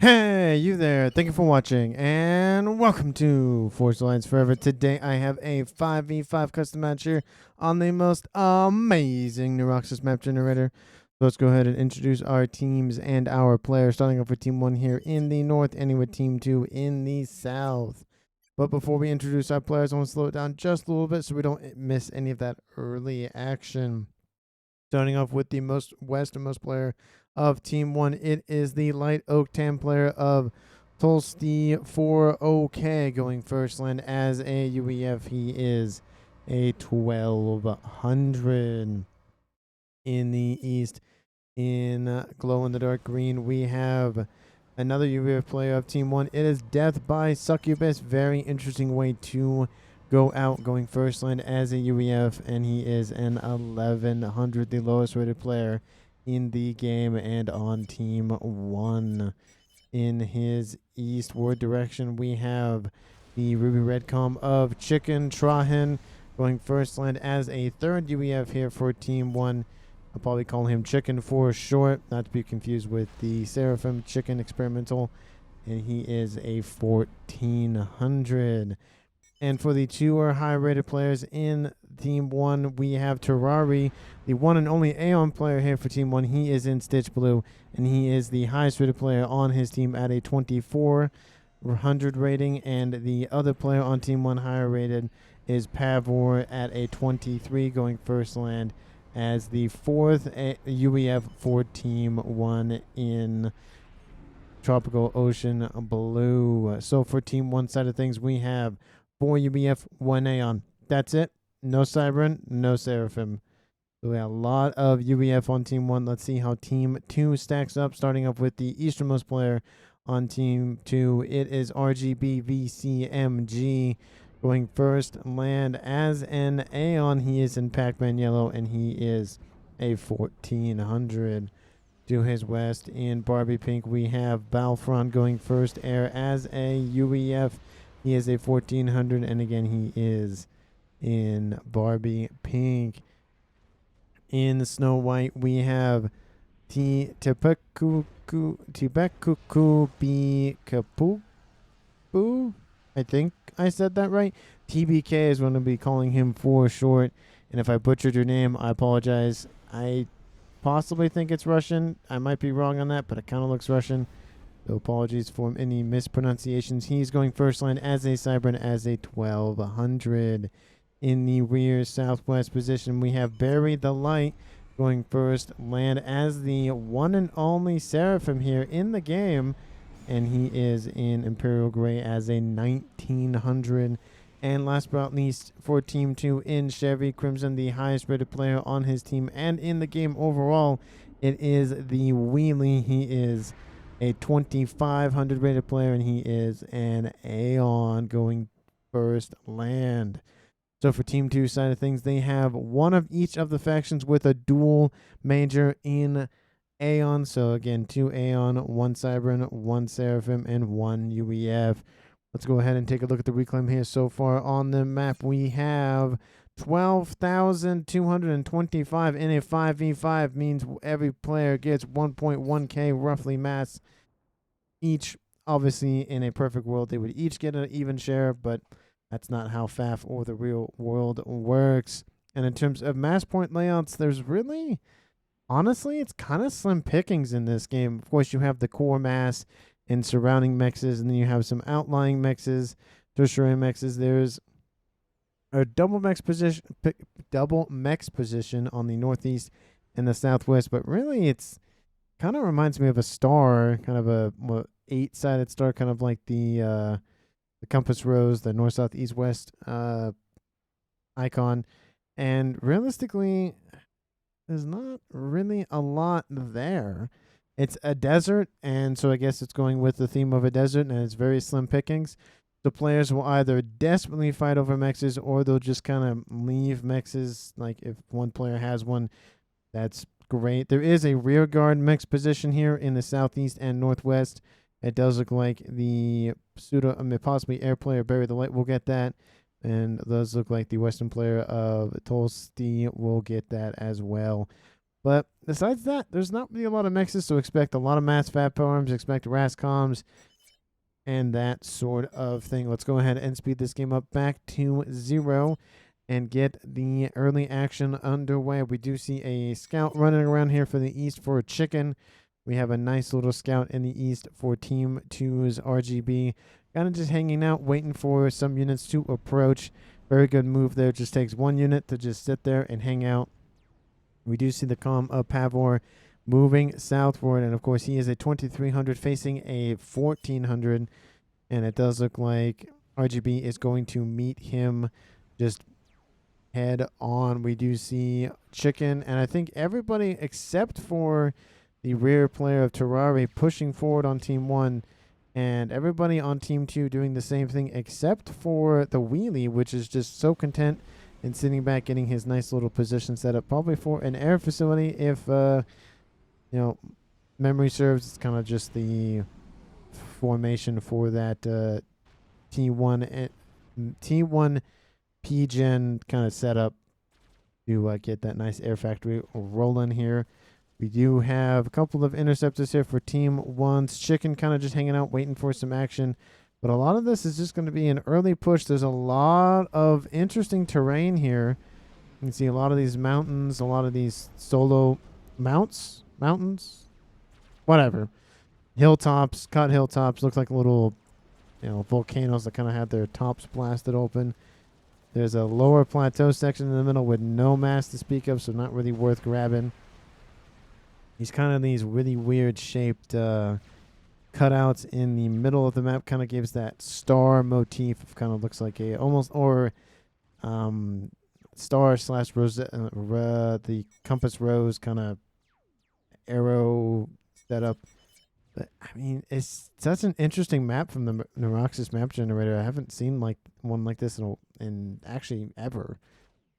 Hey, you there. Thank you for watching, and welcome to Force Alliance Forever. Today, I have a 5v5 custom match here on the most amazing Neuroxis map generator. So let's go ahead and introduce our teams and our players, starting off with Team 1 here in the north, ending with Team 2 in the south. But before we introduce our players, I want to slow it down just a little bit so we don't miss any of that early action. Starting off with the most westernmost player of Team 1, it is the Light Oak Tan player of Tolsty 4OK going first land as a UEF. He is a 1200. In the east, in glow in the dark green, we have another UEF player of Team 1. It is Death by Succubus. Very interesting way to go out going first land as a UEF, and he is an 1100, the lowest rated player in the game and on Team 1. In his eastward direction, we have the Ruby Redcom of Chicken Trahen going first land as a third UEF here for Team 1. I'll probably call him Chicken for short, not to be confused with the Seraphim Chicken Experimental, and he is a 1400. And for the two high-rated players in Team 1, we have Terrari, the one and only Aeon player here for Team 1. He is in Stitch Blue, and he is the highest-rated player on his team at a 2400 rating. And the other player on Team 1 higher-rated is Pavor at a 23, going first land as the fourth UEF for Team 1 in Tropical Ocean Blue. So for Team 1 side of things, we have 4 UBF, 1 Aeon. That's it. No Cybran, no Seraphim. So we have a lot of UBF on Team 1. Let's see how Team 2 stacks up. Starting up with the easternmost player on Team 2. It is RGBVCMG going first land as an Aeon. He is in Pac-Man Yellow, and he is a 1400. To his west in Barbie Pink, we have Balfron going first air as a UEF. He is a 1400, and again, he is in Barbie Pink. In Snow White, we have Tibekuku B Kapu. I think I said that right. TBK is what I'm going to be calling him for short. And if I butchered your name, I apologize. I possibly think it's Russian. I might be wrong on that, but it kind of looks Russian. So apologies for any mispronunciations. He's going first land as a Cybran as a 1200. In the rear southwest position, we have Barry the Light going first land as the one and only Seraphim here in the game. And he is in Imperial Gray as a 1900. And last but not least, for Team 2 in Chevy Crimson, the highest rated player on his team and in the game overall, it is the Wheelie. He is a 2500 rated player, and he is an Aeon going first land. So for Team 2 side of things, they have one of each of the factions with a dual major in Aeon. So again, 2 Aeon, 1 Cybran, 1 Seraphim, and 1 UEF. Let's go ahead and take a look at the reclaim here. So far on the map, we have 12,225 in a 5v5, means every player gets 1.1k roughly mass each. Obviously, in a perfect world, they would each get an even share, but that's not how FAF or the real world works. And in terms of mass point layouts, there's really, honestly, it's kind of slim pickings in this game. Of course, you have the core mass and surrounding mexes, and then you have some outlying mexes, tertiary mexes. There's a double mex position on the northeast and the southwest, but really it's kind of reminds me of a star, kind of a 8-sided star, kind of like the compass rose, the north, south, east, west icon. And realistically, there's not really a lot there. It's a desert, and so I guess it's going with the theme of a desert, and it's very slim pickings. The players will either desperately fight over mexes, or they'll just kind of leave mexes. Like if one player has one, that's great. There is a rear guard mex position here in the southeast and northwest. It does look like the possibly air player Barry the Light will get that, and those look like the western player of Tolsty will get that as well. But besides that, there's not really a lot of mexes, so expect a lot of mass FAF arms, expect RASCOMs, and that sort of thing. Let's go ahead and speed this game up back to 0 and get the early action underway. We do see a scout running around here for the east for chicken. We have a nice little scout in the east for Team 2's RGB. Kind of just hanging out, waiting for some units to approach. Very good move there. Just takes one unit to just sit there and hang out. We do see the comm of Pavor moving southward, and of course he is a 2300 facing a 1400, and it does look like RGB is going to meet him just head on. We do see chicken, and I think everybody except for the rear player of Terrari pushing forward on Team 1, and everybody on Team 2 doing the same thing except for the wheelie, which is just so content and sitting back getting his nice little position set up, probably for an air facility if memory serves. It's kind of just the formation for that T1 P-Gen kind of setup to get that nice air factory rolling here. We do have a couple of interceptors here for Team 1's chicken, kind of just hanging out, waiting for some action. But a lot of this is just going to be an early push. There's a lot of interesting terrain here. You can see a lot of these mountains, a lot of these solo mountains, whatever. Hilltops, cut hilltops, look like little, volcanoes that kind of have their tops blasted open. There's a lower plateau section in the middle with no mass to speak of, so not really worth grabbing. These kind of these really weird shaped cutouts in the middle of the map kind of gives that star motif. It kind of looks like a almost star slash rose, the compass rose kind of arrow setup. But I mean, it's such an interesting map from the Neuroxis map generator. I haven't seen one like this in actually ever.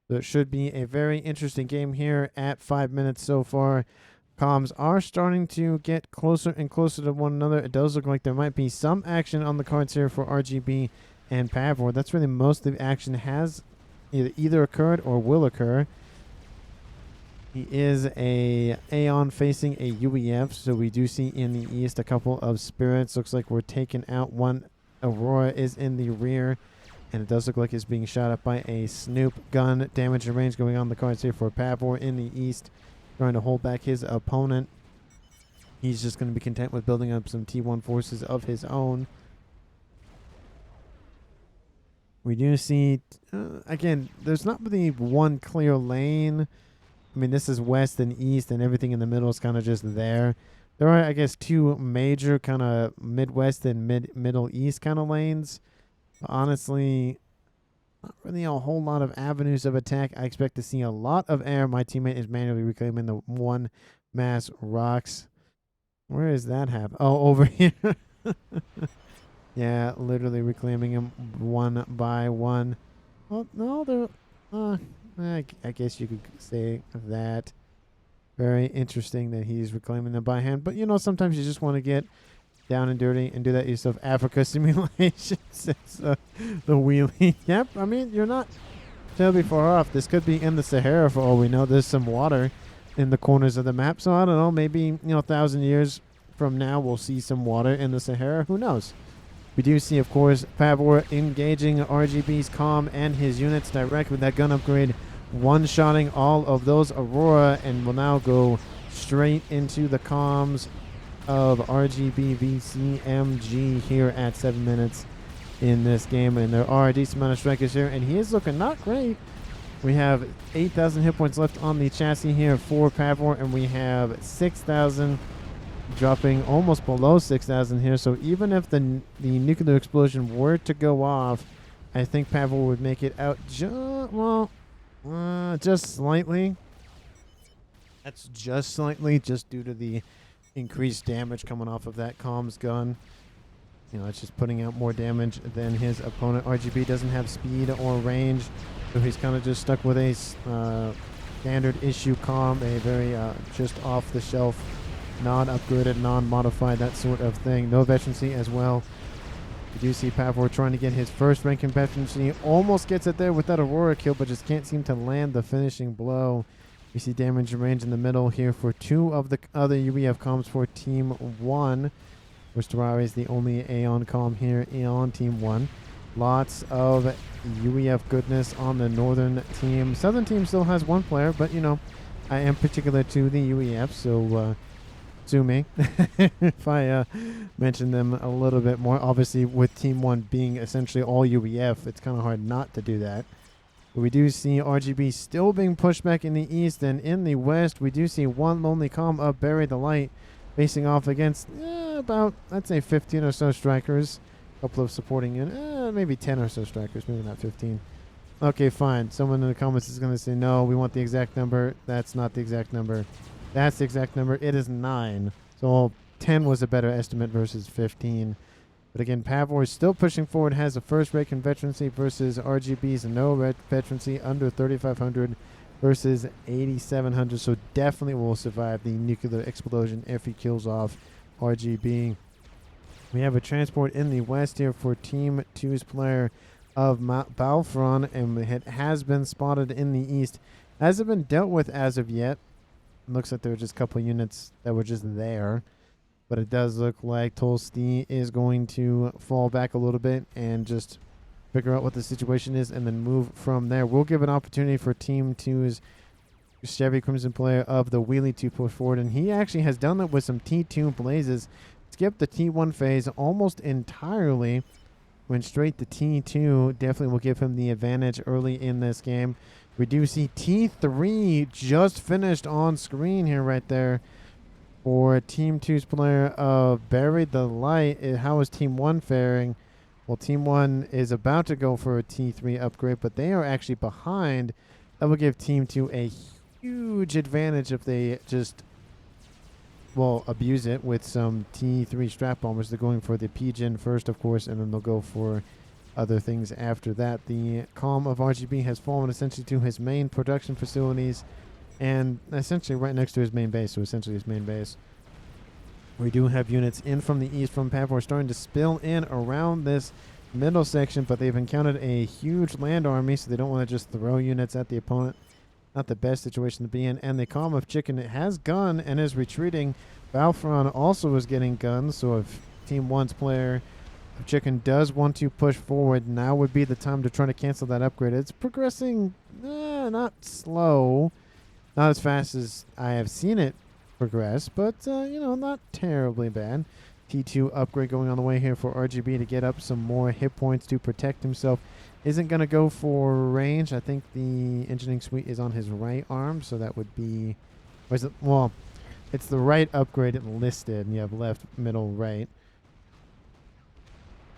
So it should be a very interesting game here at 5 minutes so far. Comms are starting to get closer and closer to one another. It does look like there might be some action on the cards here for RGB and Pavor. That's really most of the action has either occurred or will occur. He is a Aeon facing a UEF, so we do see in the east a couple of spirits. Looks like we're taking out one. Aurora is in the rear, and it does look like it's being shot at by a Snoop gun. Damage and range going on the cards here for Pavor in the east, trying to hold back his opponent. He's just going to be content with building up some T1 forces of his own. We do see, again, there's not really one clear lane. I mean, this is west and east, and everything in the middle is kind of just there. There are, I guess, two major kind of Midwest and Middle East kind of lanes. But honestly, not really a whole lot of avenues of attack. I expect to see a lot of air. My teammate is manually reclaiming the one mass rocks. Where is that happen? Oh, over here. Yeah, literally reclaiming them one by one. Oh, no, they're... I guess you could say that. Very interesting that he's reclaiming them by hand. But, sometimes you just want to get down and dirty and do that yourself. Africa simulation says the wheelie. Yep, I mean, you're not terribly far off. This could be in the Sahara for all we know. There's some water in the corners of the map. So, I don't know, maybe, 1,000 years from now we'll see some water in the Sahara. Who knows? We do see, of course, Pavor engaging RGB's comm and his units direct with that gun upgrade, one-shotting all of those Aurora, and will now go straight into the comms of RGB VCMG here at 7 minutes in this game. And there are a decent amount of strikers here, and he is looking not great. We have 8,000 hit points left on the chassis here for Pavor, and we have 6,000. Dropping almost below 6,000 here. So even if the nuclear explosion were to go off, I think Pavor would make it out just slightly. That's just slightly, just due to the increased damage coming off of that comms gun. It's just putting out more damage than his opponent. RGB doesn't have speed or range, so he's kind of just stuck with a standard issue comm, a very just off-the-shelf, non-upgraded, non-modified, that sort of thing. No veterancy as well. You do see Pavor trying to get his first rank in veterancy. Almost gets it there with that Aurora kill, but just can't seem to land the finishing blow. We see damage range in the middle here for 2 of the other UEF comms for Team 1. Which Terraria is the only Aeon comm here on Team 1. Lots of UEF goodness on the northern team. Southern team still has 1 player, but you know, I am particular to the UEF, so sue me if I mention them a little bit more. Obviously, with Team 1 being essentially all UEF, it's kind of hard not to do that. But we do see RGB still being pushed back in the east, and in the west, we do see 1 lonely comm of Bury the Light facing off against about, I'd say, 15 or so strikers. A couple of supporting units, maybe 10 or so strikers, maybe not 15. Okay, fine. Someone in the comments is going to say, no, we want the exact number. That's not the exact number. That's the exact number. It is 9. So 10 was a better estimate versus 15. But again, Pavor is still pushing forward, has a first-rate conveterancy versus RGB's no veterancy under 3,500 versus 8,700. So definitely will survive the nuclear explosion if he kills off RGB. We have a transport in the west here for Team 2's player of Balfron, and it has been spotted in the east. Hasn't been dealt with as of yet. Looks like there were just a couple units that were just there. But it does look like Tolstee is going to fall back a little bit and just figure out what the situation is and then move from there. We'll give an opportunity for Team 2's Chevy Crimson player of the Wheelie to push forward, and he actually has done that with some T2 blazes. Skipped the T1 phase almost entirely. Went straight to T2. Definitely will give him the advantage early in this game. We do see T3 just finished on screen here right there for Team 2's player of Buried the Light. How is Team 1 faring? Well, Team 1 is about to go for a T3 upgrade, but they are actually behind. That will give Team 2 a huge advantage if they just, well, abuse it with some T3 strap bombers. They're going for the P-Gen first, of course, and then they'll go for other things after that. The comm of RGB has fallen essentially to his main production facilities and essentially right next to his main base, so essentially his main base. We do have units in from the east from Pavor starting to spill in around this middle section, but they've encountered a huge land army, so they don't want to just throw units at the opponent. Not the best situation to be in. And the comm of Chicken has gun and is retreating. Balfron also is getting guns, so if Team 1's player of Chicken does want to push forward, now would be the time to try to cancel that upgrade. It's progressing not slow, not as fast as I have seen it progress, but you know, not terribly bad. T2 upgrade going on the way here for RGB to get up some more hit points to protect himself. Isn't going to go for range. I think the engineering suite is on his right arm, so that would be, or is it, well, it's the right upgrade listed, and you have left, middle, right.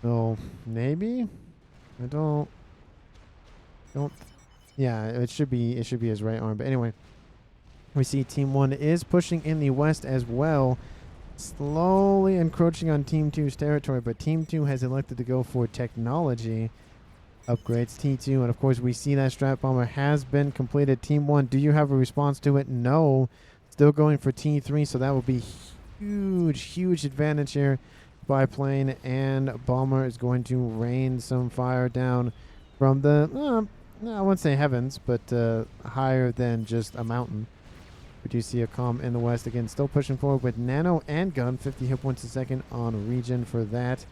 So maybe I don't, yeah, it should be his right arm. But anyway, we see Team 1 is pushing in the west as well, slowly encroaching on Team 2's territory, but Team 2 has elected to go for technology upgrades. T2, and of course we see that strap bomber has been completed. Team 1, do you have a response to it? No. Still going for T3, so that will be huge advantage here. Biplane and bomber is going to rain some fire down from the, I wouldn't say heavens, but higher than just a mountain. We do see a comm in the west again, still pushing forward with nano and gun, 50 hit points a second on region for that.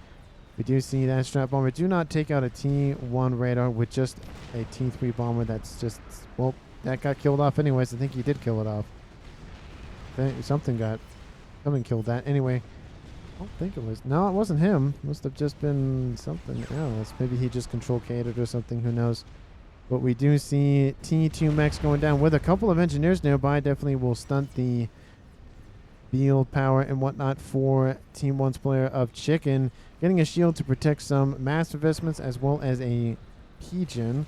We do see that strap bomber. Do not take out a T1 radar with just a T3 bomber. That's just, well, that got killed off anyways. I think he did kill it off. Something killed that. Anyway, I don't think it was. No, it wasn't him. Must have just been something else. Maybe he just control catered or something. Who knows? But we do see T2 mechs going down with a couple of engineers nearby. Definitely will stunt the field power and whatnot for Team 1's player of Chicken. Getting a shield to protect some mass investments as well as a P-Gen.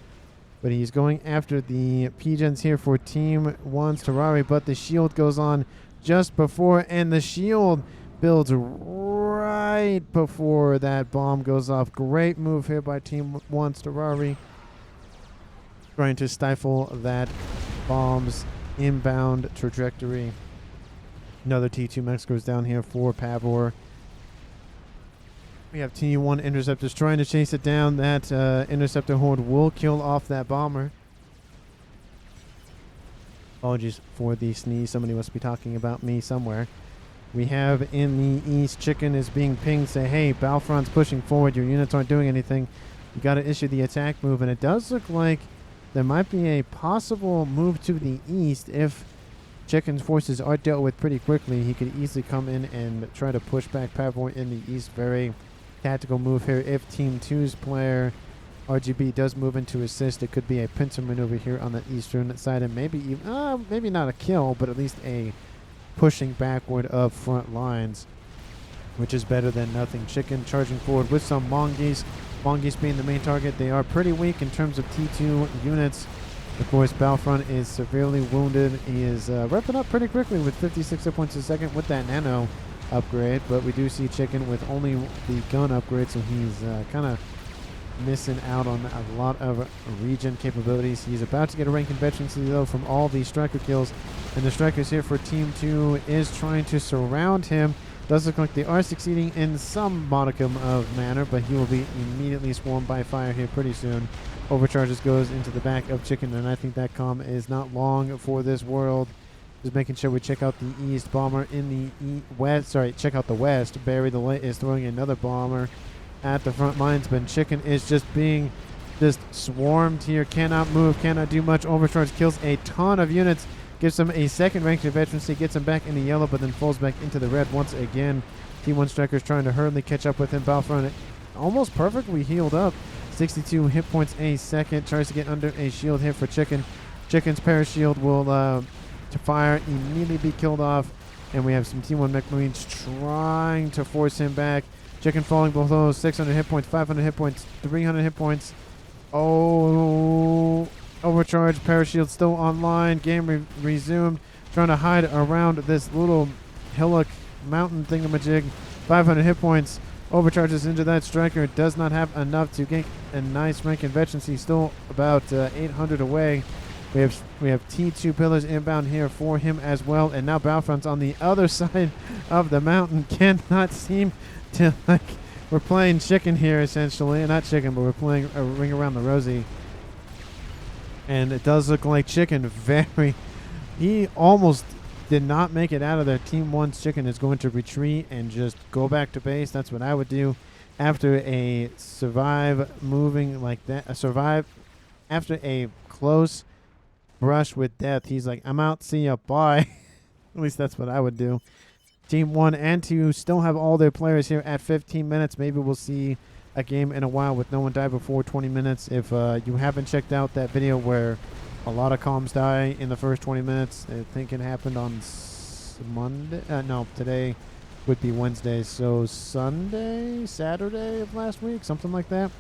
But he's going after the P-Gens here for Team 1's Terraria. But the shield goes on just before, and the shield builds right before that bomb goes off. Great move here by Team 1's Terraria, trying to stifle that bomb's inbound trajectory. Another T2 mech goes down here for Pavor. We have T1 interceptors trying to chase it down. That interceptor horde will kill off that bomber. Apologies for the sneeze. Somebody must be talking about me somewhere. We have in the east, Chicken is being pinged, say, hey, Battlefront's pushing forward. Your units aren't doing anything. You got to issue the attack move. And it does look like there might be a possible move to the east if Chicken's forces are dealt with pretty quickly. He could easily come in and try to push back Pavor in the east. Very tactical move here. If Team 2's player RGB does move into assist, it could be a pincer maneuver here on the eastern side, and maybe even, maybe not a kill, but at least a pushing backward of front lines, which is better than nothing. Chicken charging forward with some Mongoose. Mongoose being the main target. They are pretty weak in terms of T2 units. Of course, Battlefront is severely wounded. He is repping up pretty quickly with 56 hit points a second with that nano upgrade, but we do see Chicken with only the gun upgrade, so he's kind of missing out on a lot of region capabilities. He's about to get a rank in veterancy though from all these striker kills, and the strikers here for Team 2 is trying to surround him. Does look like they are succeeding in some modicum of manner, but he will be immediately swarmed by fire here pretty soon. Overcharges goes into the back of Chicken, and I think that comm is not long for this world. Just making sure we check out the east. Bomber in the west. Sorry, check out the west. Barry the Light is throwing another bomber at the front lines, but Chicken is just being swarmed here. Cannot move, cannot do much. Overcharge kills a ton of units, gives him a second rank to veterancy, gets him back in the yellow, but then falls back into the red once again. T1 Strikers trying to hurriedly catch up with him. Battlefront almost perfectly healed up. 62 hit points a second. Tries to get under a shield here for Chicken. Chicken's parashield will to fire, immediately be killed off, and we have some T1 Mech Marines trying to force him back. Chicken falling below 600 hit points, 500 hit points, 300 hit points. Oh, overcharge, parashield still online. Game resumed. Trying to hide around this little hillock mountain thingamajig. 500 hit points. Overcharges into that striker. Does not have enough to gain a nice rank in veterancy. Still about 800 away. We have T2 pillars inbound here for him as well. And now Battlefront's on the other side of the mountain. Cannot seem to, we're playing chicken here essentially. Not chicken, but we're playing a ring around the rosy. And it does look like Chicken he almost did not make it out of there. Team 1's Chicken is going to retreat and just go back to base. That's what I would do after a survive moving like that. After a close brush with death. He's like, I'm out, see ya, bye. At least that's what I would do. Team 1 and 2 still have all their players here at 15 minutes. Maybe we'll see a game in a while with no one die before 20 minutes. If you haven't checked out that video where a lot of comms die in the first 20 minutes, I think it happened on Monday. No, today would be Wednesday. So Saturday of last week, something like that.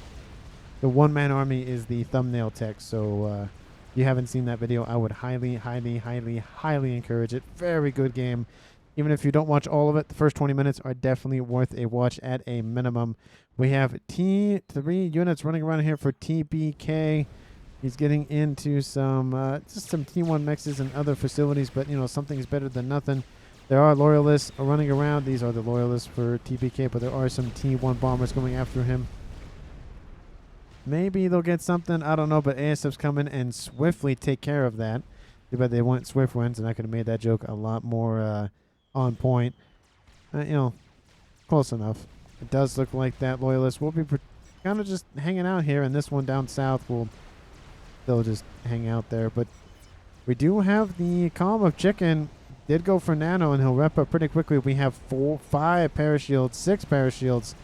The one-man army is the thumbnail text. So if you haven't seen that video, I would highly, highly, highly, highly encourage it. Very good game. Even if you don't watch all of it, the first 20 minutes are definitely worth a watch at a minimum. We have T3 units running around here for TBK. He's getting into some just some T1 mexes and other facilities, but something's better than nothing. There are loyalists running around. These are the loyalists for TBK, but there are some T1 bombers going after him. Maybe they'll get something. I don't know, but ASF's come in and swiftly take care of that. Too bad they want swift wins, and I could have made that joke a lot more on point. Close enough. It does look like that loyalist will be kind of just hanging out here, and this one down south they'll just hang out there. But we do have the comm of Chicken. Did go for nano, and he'll rep up pretty quickly. We have 5 parashields, 6 parashields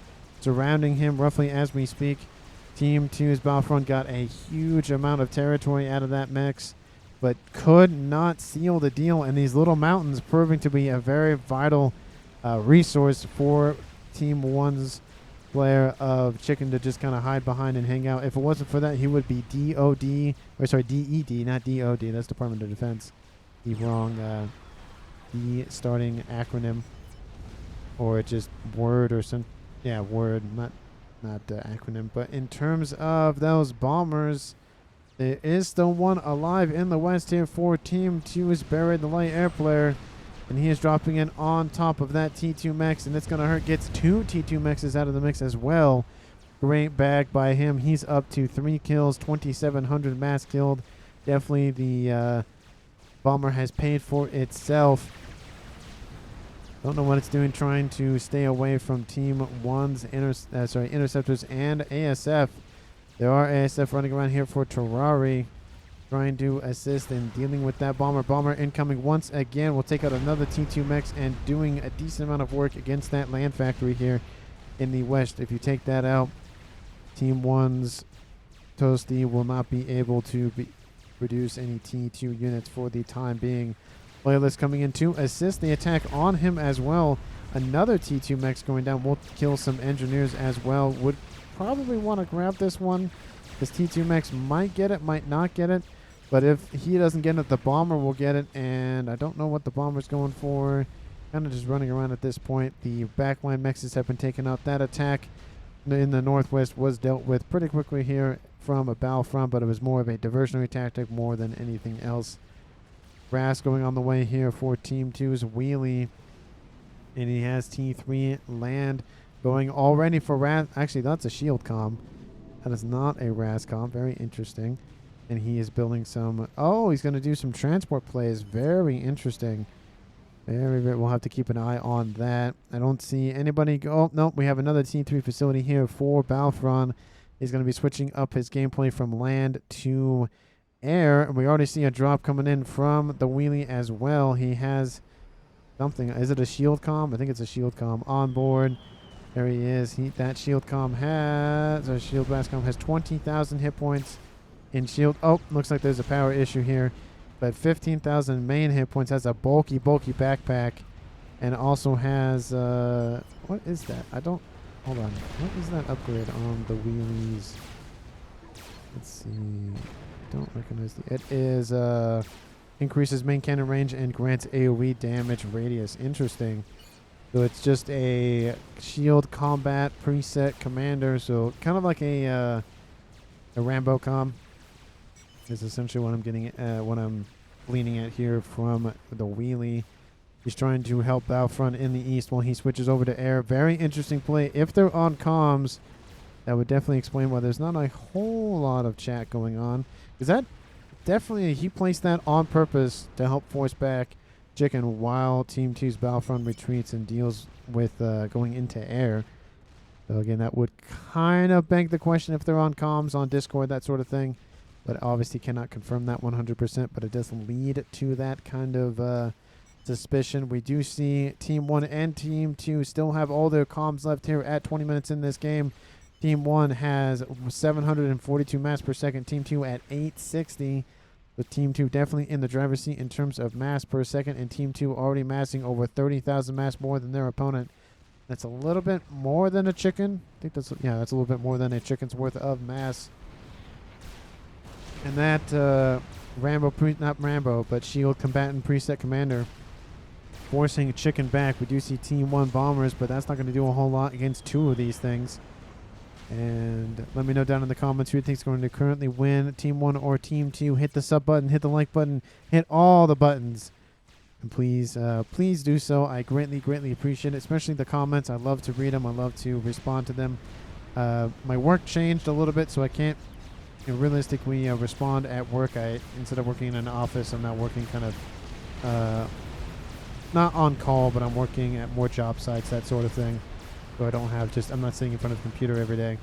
surrounding him roughly as we speak. Team 2's Battlefront got a huge amount of territory out of that mix, but could not seal the deal. And these little mountains proving to be a very vital resource for Team 1's player of Chicken to just kind of hide behind and hang out. If it wasn't for that, he would be DED, not DOD. That's Department of Defense. The wrong D starting acronym, or just word or some, word, not acronym. But in terms of those bombers, there is still one alive in the west here for Team 2's Barry the Light Air Player. And he is dropping in on top of that T2 Mechs, and it's going to hurt. Gets 2 T2 Mechs out of the mix as well. Great bag by him. He's up to 3 kills, 2,700 mass killed. Definitely the Bomber has paid for itself. Don't know what it's doing, trying to stay away from Team 1's interceptors and ASF. There are ASF running around here for Terrari, trying to assist in dealing with that bomber. Bomber incoming once again. Will take out another T2 Mechs and doing a decent amount of work against that land factory here in the west. If you take that out, Team 1's Toasty will not be able to produce any T2 units for the time being. Loyalist coming in to assist the attack on him as well. Another T2 Mechs going down. Will kill some engineers as well. Would probably want to grab this one. This T2 Mechs might get it, might not get it. But if he doesn't get it, the bomber will get it. And I don't know what the bomber's going for. Kind of just running around at this point. The backline Mexes have been taken out. That attack in the northwest was dealt with pretty quickly here from a battlefront, but it was more of a diversionary tactic more than anything else. Brass going on the way here for Team 2's Wheelie. And he has T3 land going already for Raz. Actually, that's a shield comm. That is not a Raz comm. Very interesting. And he is building some... Oh, he's going to do some transport plays. Very interesting. We'll have to keep an eye on that. I don't see anybody go... Oh, no. We have another T3 facility here for Balfron. He's going to be switching up his gameplay from land to air. And we already see a drop coming in from the Wheelie as well. He has something. Is it a shield comm? I think it's a shield comm on board. There he is. That shield comm has... Or shield blast comm has 20,000 hit points in shield. Oh, looks like there's a power issue here. But 15,000 main hit points. Has a bulky backpack. And also has... what is that? I don't... Hold on. What is that upgrade on the Wheelies? Let's see. Don't recognize the... It is... increases main cannon range and grants AoE damage radius. Interesting. So it's just a shield combat preset commander. So kind of like a Rambo comm is essentially what I'm getting what I'm leaning at here from the Wheelie. He's trying to help Battlefront in the east while he switches over to air. Very interesting play. If they're on comms, that would definitely explain why there's not a whole lot of chat going on. Because that definitely, he placed that on purpose to help force back Chicken while Team 2's Battlefront retreats and deals with going into air. So again, that would kind of beg the question if they're on comms, on Discord, that sort of thing. But obviously cannot confirm that 100%, but it does lead to that kind of suspicion. We do see Team 1 and Team 2 still have all their comms left here at 20 minutes in this game. Team 1 has 742 mass per second. Team 2 at 860. With Team 2 definitely in the driver's seat in terms of mass per second. And Team 2 already massing over 30,000 mass more than their opponent. That's a little bit more than a chicken. I think that's, yeah, that's a little bit more than a chicken's worth of mass. And that not Rambo, but Shield Combatant Preset Commander forcing Chicken back. We do see Team 1 Bombers, but that's not going to do a whole lot against two of these things. And let me know down in the comments who you think is going to currently win, Team 1 or Team 2. Hit the sub button, hit the like button, hit all the buttons. And please, please do so. I greatly appreciate it, especially the comments. I love to read them. I love to respond to them. My work changed a little bit, so I can't realistically respond at work. Instead of working in an office, I'm now working kind of not on call, but I'm working at more job sites, that sort of thing. So I don't have I'm not sitting in front of the computer every day.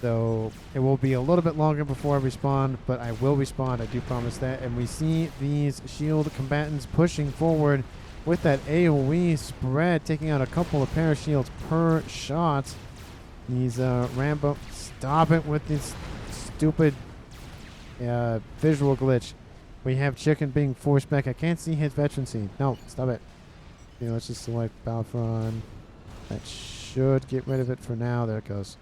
So it will be a little bit longer before I respond, but I will respond. I do promise that. And we see these shield combatants pushing forward with that AoE spread, taking out a couple of parashields per shot. These Rambo, stop it with this stupid visual glitch. We have Chicken being forced back. I can't see his veterancy. No, stop it. Let's just select Battlefront. That should get rid of it for now. There it goes.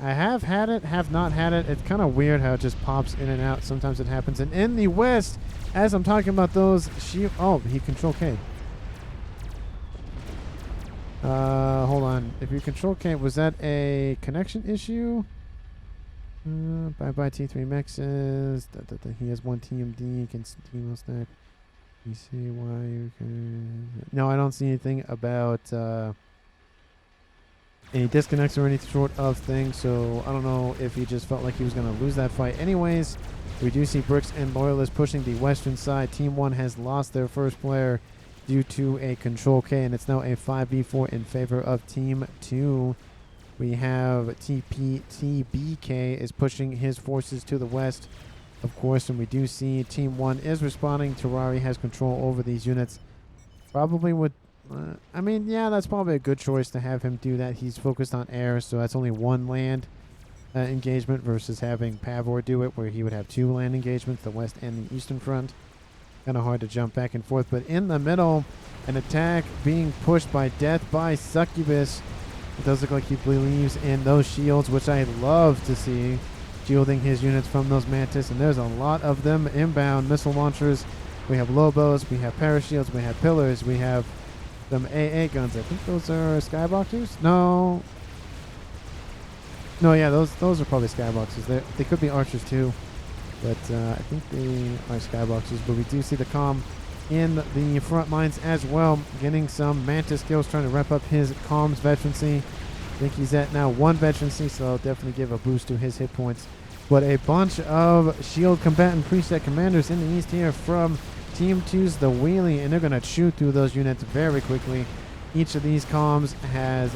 I have had it, have not had it. It's kind of weird how it just pops in and out. Sometimes it happens. And in the west, as I'm talking about those shield... Oh, he control K. Hold on. If you control K, was that a connection issue? Bye-bye T3 Mexes. He has one TMD. Can team stack. You see why you can... No, I don't see anything about... any disconnects or any sort of thing, so I don't know if he just felt like he was going to lose that fight anyways. We do see Bricks and Loyalists pushing the western side. Team 1 has lost their first player due to a Control K, and it's now a 5v4 in favor of Team 2. We have TBK is pushing his forces to the west, of course, and we do see Team 1 is responding. Terrari has control over these units. Probably would... I mean, yeah, that's probably a good choice to have him do that. He's focused on air, so that's only one land engagement versus having Pavor do it, where he would have 2 land engagements, the west and the eastern front. Kind of hard to jump back and forth, but in the middle, an attack being pushed by Death by Succubus. It does look like he believes in those shields, which I love to see, shielding his units from those Mantis, and there's a lot of them inbound. Missile launchers, we have Lobos, we have Parashields, we have Pillars, we have some AA guns. I think those are Skyboxers? No, yeah, those are probably Skyboxers. They could be Archers too, but I think they are Skyboxers. But we do see the comm in the front lines as well, getting some Mantis kills, trying to rep up his comms veterancy. I think he's at now 1 veterancy, so I'll definitely give a boost to his hit points. But a bunch of shield combatant preset commanders in the east here from Team 2's the Wheelie, and they're going to shoot through those units very quickly. Each of these comms has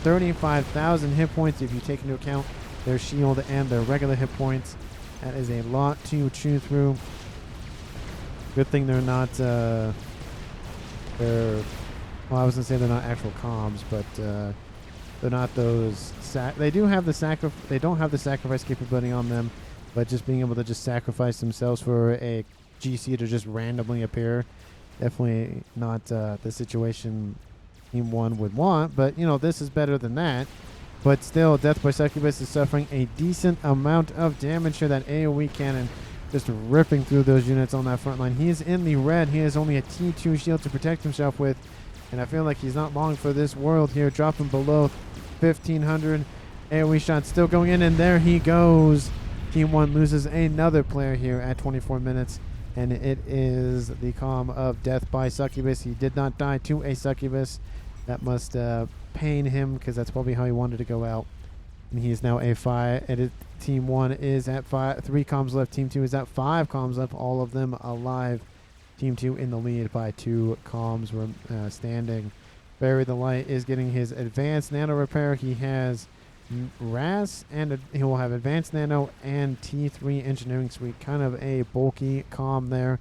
35,000 hit points if you take into account their shield and their regular hit points. That is a lot to chew through. Good thing they're not, well, I was going to say they're not actual comms, but they're not those, they do have the they don't have the sacrifice capability on them, but just being able to just sacrifice themselves for a GC to just randomly appear, definitely not the situation Team 1 would want, but you know, this is better than that. But still, Death by Succubus is suffering a decent amount of damage here. That AoE cannon just ripping through those units on that front line. He is in the red. He has only a T2 shield to protect himself with, and I feel like he's not long for this world here, dropping below 1,500. AoE shot still going in, and there he goes. Team 1 loses another player here at 24 minutes, and it is the comm of Death by Succubus. He did not die to a Succubus. That must pain him, because that's probably how he wanted to go out. And he is now a 5. Team 1 is at 3 comms left. Team 2 is at 5 comms left. All of them alive. Team 2 in the lead by 2 comms standing. Barry the Light is getting his advanced nano repair. He has RAS, and he will have advanced nano and T3 engineering suite. Kind of a bulky comm there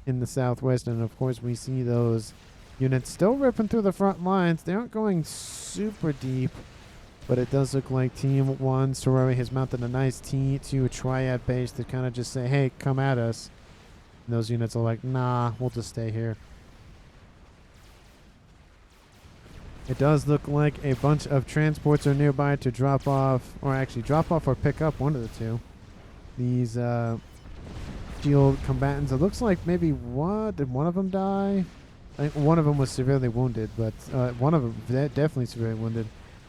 in the southwest. And of course we see those units still ripping through the front lines. They aren't going super deep, but it does look like Team 1 Sorori has mounted a nice T2 triad base to kind of just say, hey, come at us. And those units are like, nah, we'll just stay here. It does look like a bunch of transports are nearby to drop off, or actually drop off or pick up, one of the two. These shield combatants. It looks like maybe did one of them die? I think one of them was severely wounded, but one of them definitely severely wounded.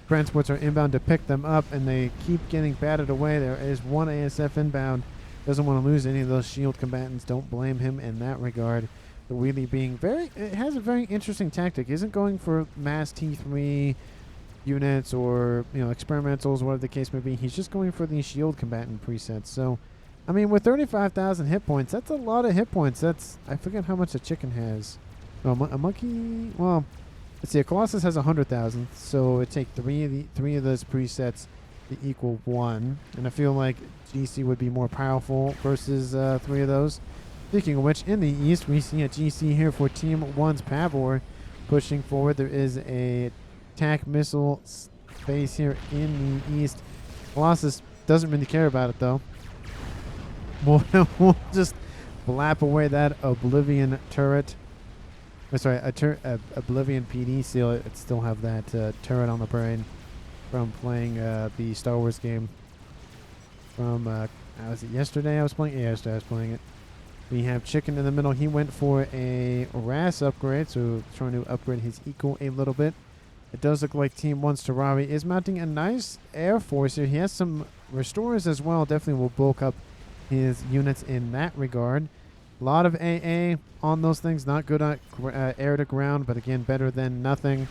Transports are inbound to pick them up, and they keep getting battered away. There is one ASF inbound. Doesn't want to lose any of those shield combatants. Don't blame him in that regard. The Wheelie being it has a very interesting tactic. Isn't going for mass T3 units or, you know, experimentals, whatever the case may be. He's just going for these shield combatant presets. So, I mean, with 35,000 hit points, that's a lot of hit points. I forget how much a chicken has. Oh, a monkey, well, let's see, a Colossus has 100,000, so it take three of those presets to equal 1, and I feel like GC would be more powerful versus 3 of those. Speaking of which, in the east, we see a GC here for Team 1's Pavor pushing forward. There is a attack missile base here in the east. Colossus doesn't really care about it, though. We'll just blap away that Oblivion turret. Sorry, Oblivion PD seal. It still have that turret on the brain from playing the Star Wars game. From was it yesterday I was playing? Yeah, yesterday I was playing it. We have Chicken in the middle. He went for a RAS upgrade, so trying to upgrade his eco a little bit. It does look like Team 1's Terrari is mounting a nice air force here. He has some restorers as well. Definitely will bulk up his units in that regard. A lot of AA on those things. Not good at air to ground, but again, better than nothing.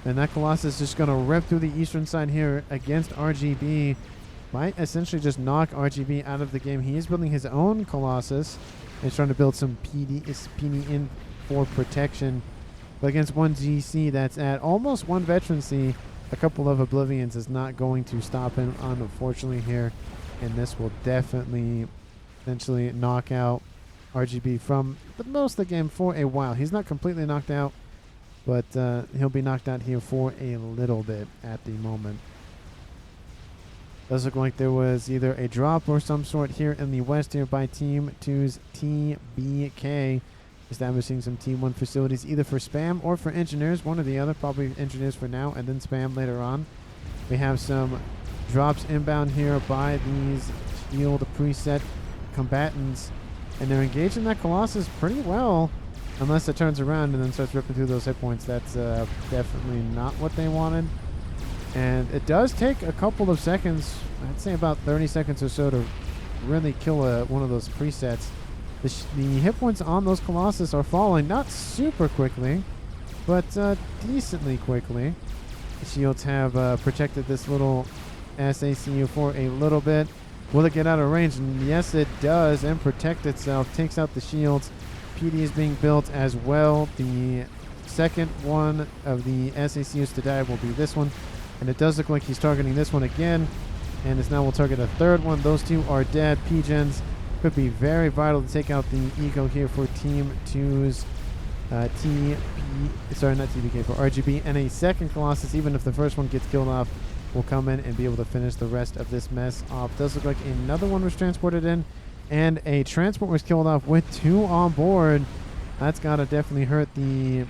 And that Colossus is just going to rip through the eastern side here against RGB. might essentially just knock RGB out of the game. He is building his own Colossus. He's trying to build some PD in for protection. But against one GC that's at almost one veterancy, a couple of Oblivions is not going to stop him, unfortunately, here. And this will definitely eventually knock out RGB from the most of the game for a while. He's not completely knocked out, but he'll be knocked out here for a little bit at the moment. Does look like there was either a drop or some sort here in the west here by Team 2's TBK. Establishing some Team 1 facilities either for spam or for engineers, one or the other. Probably engineers for now and then spam later on. We have some drops inbound here by these shield preset combatants, and they're engaging that Colossus pretty well, unless it turns around and then starts ripping through those hit points. That's definitely not what they wanted. And it does take a couple of seconds, I'd say about 30 seconds or so, to really kill one of those presets. The hit points on those Colossus are falling, not super quickly, but decently quickly. The shields have protected this little SACU for a little bit. Will it get out of range? And yes, it does, and protect itself. Takes out the shields. PD is being built as well. The second one of the SACUs to die will be this one. And it does look like he's targeting this one again. And this now will target a third one. Those two are dead. P-Gens could be very vital to take out the Eco here for Team 2's not TBK, for RGB. And a second Colossus, even if the first one gets killed off, will come in and be able to finish the rest of this mess off. Does look like another one was transported in, and a transport was killed off with 2 on board. That's got to definitely hurt the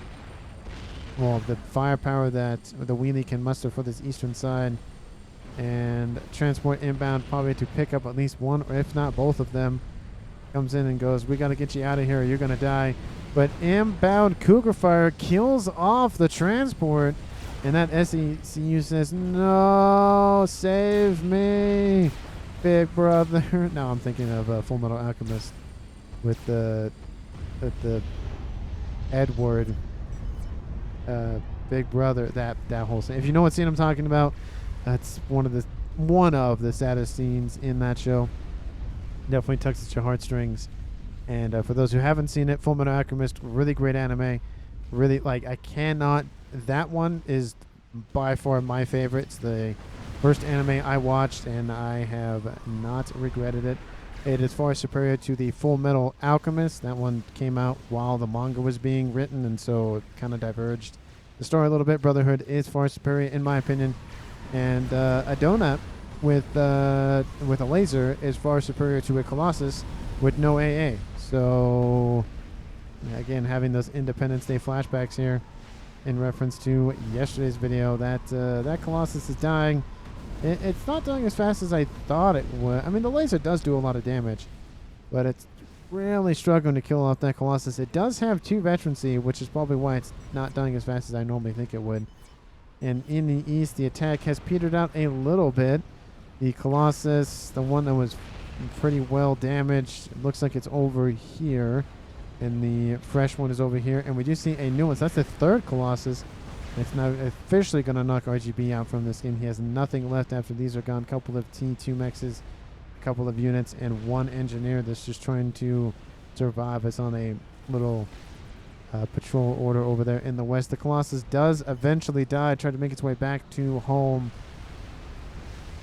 firepower that the wheelie can muster for this eastern side. And transport inbound, probably to pick up at least one, or if not both of them. Comes in and goes, we got to get you out of here, or you're going to die. But inbound Cougar Fire kills off the transport. And that SECU says, no, save me, big brother. Now I'm thinking of Full Metal Alchemist with the Edward big brother, that whole scene. If you know what scene I'm talking about, that's one of the saddest scenes in that show. Definitely tugs at your heartstrings. And for those who haven't seen it, Full Metal Alchemist, really great anime. Really, that one is by far my favorite. It's the first anime I watched, and I have not regretted it. It is far superior to the Full Metal Alchemist. That one came out while the manga was being written, and so it kind of diverged the story a little bit. Brotherhood is far superior, in my opinion. And a donut with a laser is far superior to a Colossus with no AA. So, again, having those Independence Day flashbacks here in reference to yesterday's video, that Colossus is dying. It's not dying as fast as I thought it would. I mean, the laser does do a lot of damage, but it's really struggling to kill off that Colossus. It does have 2 veterancy, which is probably why it's not dying as fast as I normally think it would. And in the east, the attack has petered out a little bit. The Colossus, the one that was pretty well damaged, it looks like it's over here. And the fresh one is over here. And we do see a new one. So that's the third Colossus. It's now officially going to knock RGB out from this game. He has nothing left after these are gone. A couple of T2 mechs, a couple of units, and 1 engineer that's just trying to survive. It's on a little patrol order over there in the west. The Colossus does eventually die. Tried to make its way back to home.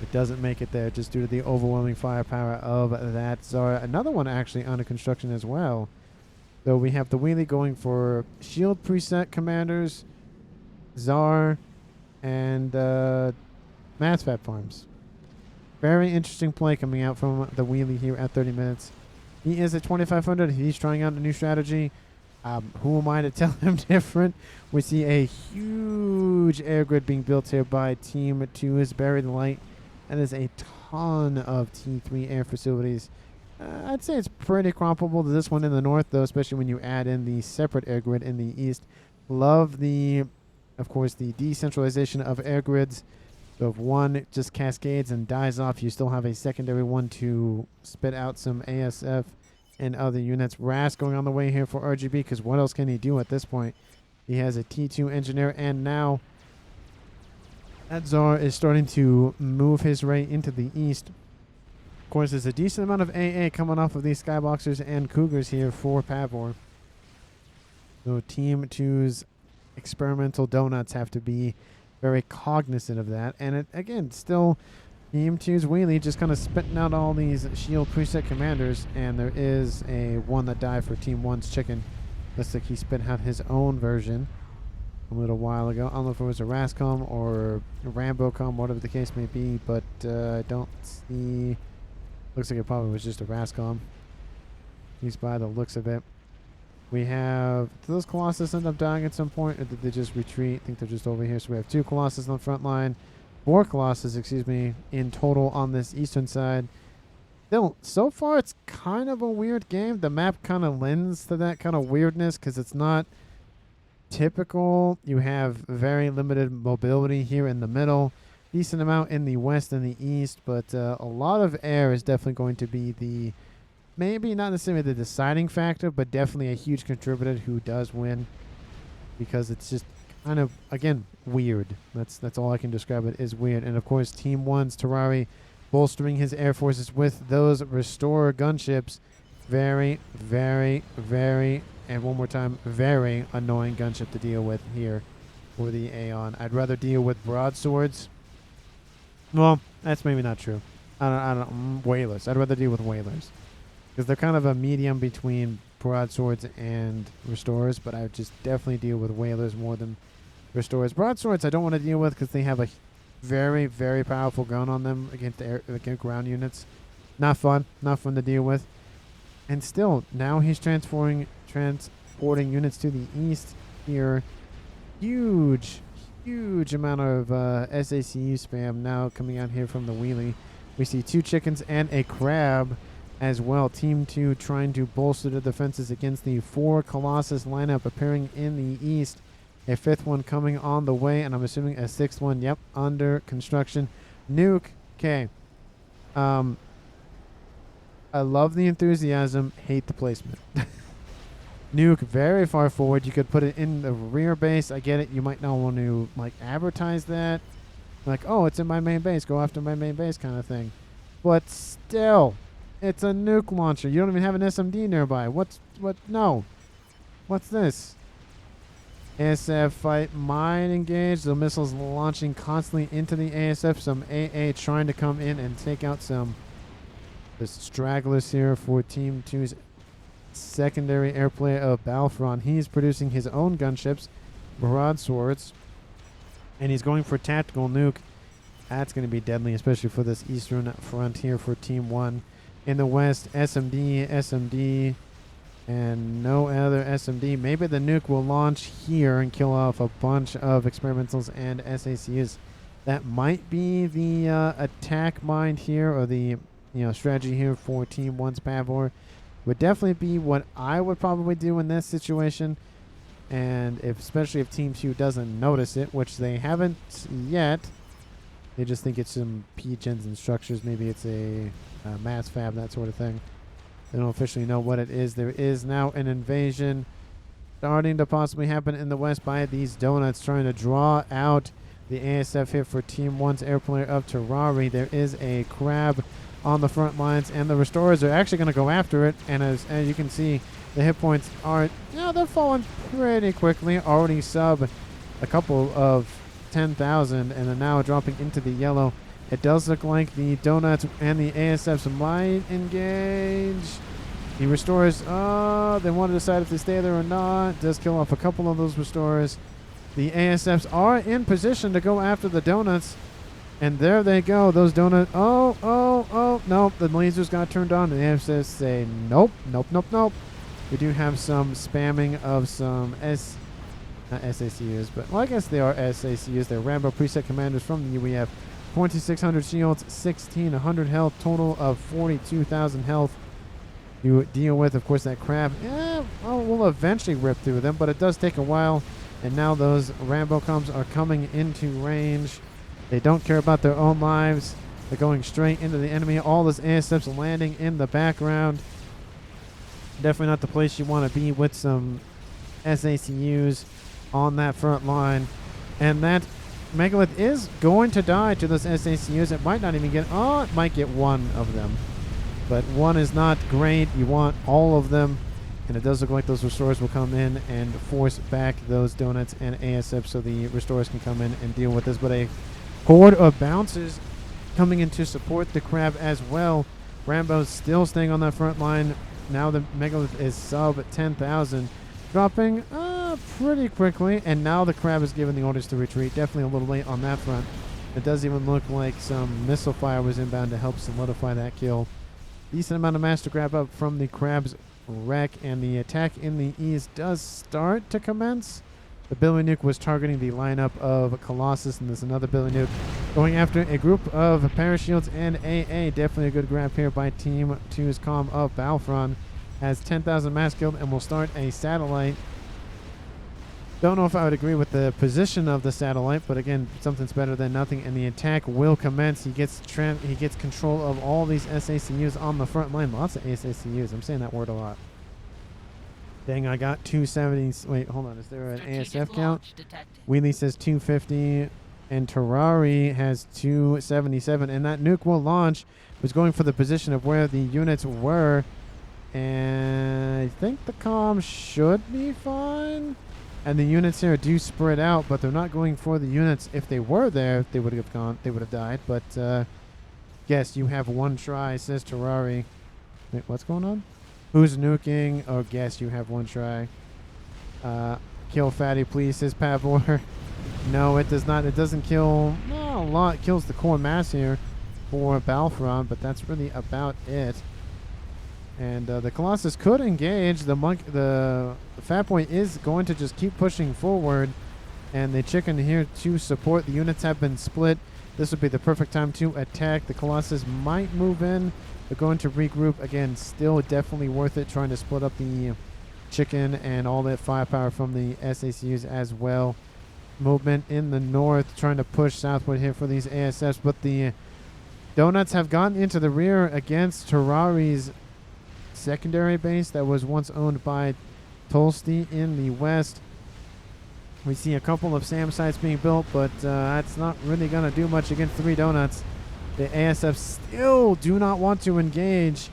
It doesn't make it there just due to the overwhelming firepower of that Zara. Another one actually under construction as well. So we have the wheelie going for shield preset commanders, Czar, and Mass Fat Farms. Very interesting play coming out from the wheelie here at 30 minutes. He is at 2,500. He's trying out a new strategy. Who am I to tell him different? We see a huge air grid being built here by Team 2 is Buried Light. That is a ton of T3 air facilities. I'd say it's pretty comparable to this one in the north, though, especially when you add in the separate air grid in the east. Love of course, the decentralization of air grids. So if one just cascades and dies off, you still have a secondary one to spit out some ASF and other units. Ras going on the way here for RGB, because what else can he do at this point? He has a T2 engineer, and now that Czar is starting to move his way into the east. course, there's a decent amount of AA coming off of these Skyboxers and Cougars here for Pavor. So Team 2's experimental donuts have to be very cognizant of that. And it, again, still Team 2's wheelie just kind of spitting out all these shield preset commanders. And there is a one that died for Team 1's chicken. Looks like he spit out his own version a little while ago. I don't know if it was a Rascom or a Rambocom, whatever the case may be, but I don't see. Looks like it probably was just a Rascom. He's by the looks of it. We have, do those Colossus end up dying at some point, or did they just retreat? I think they're just over here. So we have 2 Colossus on the front line, 4 Colossus, excuse me, in total on this eastern side. Still, so far it's kind of a weird game. The map kind of lends to that kind of weirdness because it's not typical. You have very limited mobility here in the middle, decent amount in the west and the east, but a lot of air is definitely going to be the, maybe not necessarily the deciding factor, but definitely a huge contributor who does win, because it's just kind of, again, weird. That's all I can describe it, is weird. And of course, Team 1's Terrari bolstering his air forces with those Restorer gunships. Very, very, very, and one more time, very annoying gunship to deal with here for the Aeon. I'd rather deal with broadswords. Well, that's maybe not true. I don't whalers. I'd rather deal with whalers, because they're kind of a medium between broadswords and restorers, but I would just definitely deal with whalers more than restorers. Broadswords I don't want to deal with because they have a very, very powerful gun on them against ground units. Not fun. Not fun to deal with. And still, now he's transporting units to the east here. Huge amount of SACU spam now coming out here from the wheelie. We see 2 chickens and a crab as well. Team 2 trying to bolster the defenses against the 4 Colossus lineup appearing in the east. A 5th one coming on the way, and I'm assuming a 6th one, yep, under construction. Nuke, okay. I love the enthusiasm, hate the placement. Nuke very far forward. You could put it in the rear base. I get it. You might not want to like advertise that. Like, oh, it's in my main base. Go after my main base kind of thing. But still, it's a nuke launcher. You don't even have an SMD nearby. No. What's this? ASF fight mine engaged. The missiles launching constantly into the ASF. Some AA trying to come in and take out some stragglers here for Team 2's secondary airplay of Balfron. He's producing his own gunships, broadswords, and he's going for tactical nuke. That's going to be deadly, especially for this eastern front here for Team 1. In the west, SMD, and no other SMD. Maybe the nuke will launch here and kill off a bunch of experimentals and SACUs. That might be the attack mind here, or the strategy here for Team 1's Pavor. Would definitely be what I would probably do in this situation, and especially if Team 2 doesn't notice it, which they haven't yet. They just think it's some P-gens and structures. Maybe it's a mass fab, that sort of thing. They don't officially know what it is. There is now an invasion starting to possibly happen in the west by these donuts, trying to draw out the ASF here for Team 1's airplayer of Terrari. There is a crab on the front lines, and the restorers are actually going to go after it. And as you can see, the hit points are, they're falling pretty quickly. Already sub a couple of 10,000, and are now dropping into the yellow. It does look like the donuts and the ASFs might engage. The restorers, they want to decide if they stay there or not. Does kill off a couple of those restorers. The ASFs are in position to go after the donuts. And there they go. Those donuts. Oh, nope. The lasers got turned on. And the ASFs say, nope. We do have some spamming of some not SACUs, but well, I guess they are SACUs. They're Rambo preset commanders from the UEF. 2,600 shields, 1,600 health, total of 42,000 health. You deal with, of course, that crab. We'll eventually rip through them, but it does take a while. And now those Rambo coms are coming into range. They don't care about their own lives. They're going straight into the enemy. All those ASFs landing in the background. Definitely not the place you want to be with some SACUs on that front line. And that Megalith is going to die to those SACUs. It might not even get... it might get one of them. but one is not great. You want all of them, and it does look like those restorers will come in and force back those donuts and ASF so the restorers can come in and deal with this. But a horde of bouncers coming in to support the crab as well. Rambo's still staying on that front line. Now the megalith is sub 10,000, dropping pretty quickly, and now the crab is given the orders to retreat. Definitely a little late on that front. It does even look like some missile fire was inbound to help solidify that kill. Decent amount of mass to grab up from the crab's wreck, and the attack in the east does start to commence. The Billy Nuke was targeting the lineup of Colossus, and there's another Billy Nuke going after a group of Parashields and AA. Definitely a good grab here by Team 2's comm of Balfron. Has 10,000 mass killed and will start a satellite. Don't know if I would agree with the position of the satellite, but again, something's better than nothing, and the attack will commence. He gets control of all these SACUs on the front line. Lots of SACUs. I'm saying that word a lot. Dang, I got 270. Wait, hold on. Is there an ASF count? Wheelie says 250, and Terrari has 277, and that nuke will launch. It was going for the position of where the units were, and I think the comm should be fine. And the units here do spread out, but they're not going for the units. If they were there, they would have gone. They would have died. But yes, you have one try, says Terrari. Wait, what's going on? Who's nuking? Oh, guess you have one try. Kill Fatty, please, says Pavor. No, it does not. It doesn't kill a lot. It kills the core mass here for Balfron, but that's really about it. And the Colossus could engage. The Fat Boy is going to just keep pushing forward. And the Chicken here to support. The units have been split. This would be the perfect time to attack. The Colossus might move in. They're going to regroup. Again, still definitely worth it trying to split up the Chicken and all that firepower from the SACUs as well. Movement in the north, trying to push southward here for these ASFs. But the Donuts have gotten into the rear against Terrari's secondary base that was once owned by Tolsty in the west. We see a couple of SAM sites being built, but that's not really going to do much against 3 Donuts. The ASF still do not want to engage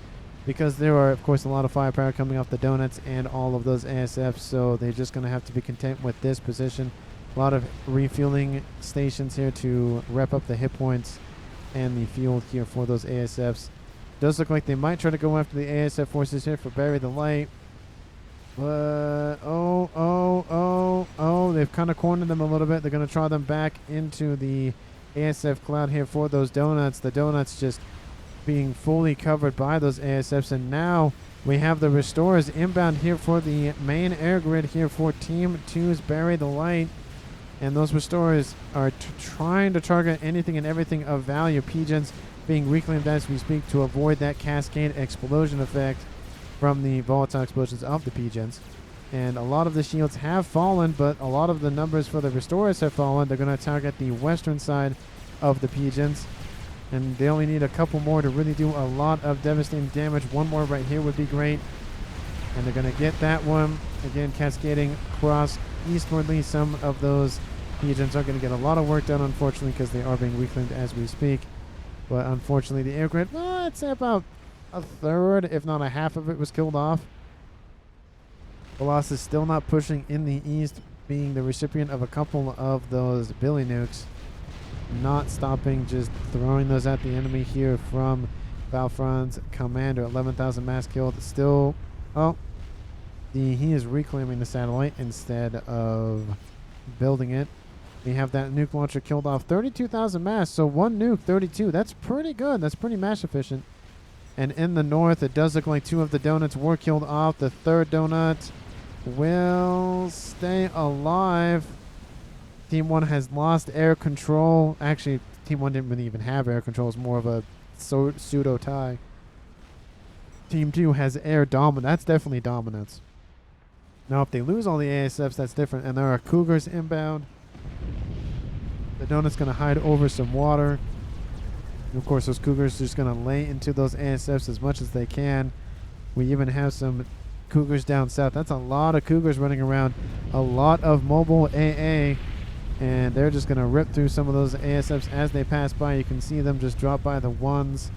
because there are, of course, a lot of firepower coming off the Donuts and all of those ASFs, so they're just going to have to be content with this position. A lot of refueling stations here to rep up the hit points and the fuel here for those ASFs. Does look like they might try to go after the ASF forces here for Bury the Light. But, they've kind of cornered them a little bit. They're going to try them back into the ASF cloud here for those Donuts. The Donuts just being fully covered by those ASFs. And now we have the Restorers inbound here for the main air grid here for Team 2's Bury the Light. And those Restorers are trying to target anything and everything of value. Pigeons being reclaimed as we speak to avoid that cascade explosion effect from the volatile explosions of the Pigeons. And a lot of the shields have fallen, but a lot of the numbers for the Restorers have fallen. They're going to target the western side of the Pigeons. And they only need a couple more to really do a lot of devastating damage. One more right here would be great. And they're going to get that one. Again, cascading across eastwardly. Some of those Pigeons are going to get a lot of work done, unfortunately, because they are being reclaimed as we speak. But unfortunately, the air grid, I'd say about a third, if not a half of it was killed off. Colossus still not pushing in the east, being the recipient of a couple of those Billy Nukes. Not stopping, just throwing those at the enemy here from Balfron's commander. 11,000 mass killed. Still, he is reclaiming the satellite instead of building it. We have that nuke launcher killed off. 32,000 mass, so one nuke, 32. That's pretty good. That's pretty mass efficient. And in the north, it does look like 2 of the Donuts were killed off. The 3rd Donut will stay alive. Team 1 has lost air control. Actually, Team 1 didn't really even have air control. It's more of a pseudo tie. Team 2 has air dominance. That's definitely dominance. Now, if they lose all the ASFs, that's different. And there are Cougars inbound. The Donut's going to hide over some water. And of course, those Cougars are just going to lay into those ASFs as much as they can. We even have some Cougars down south. That's a lot of Cougars running around. A lot of mobile AA. And they're just going to rip through some of those ASFs as they pass by. You can see them just drop by the ones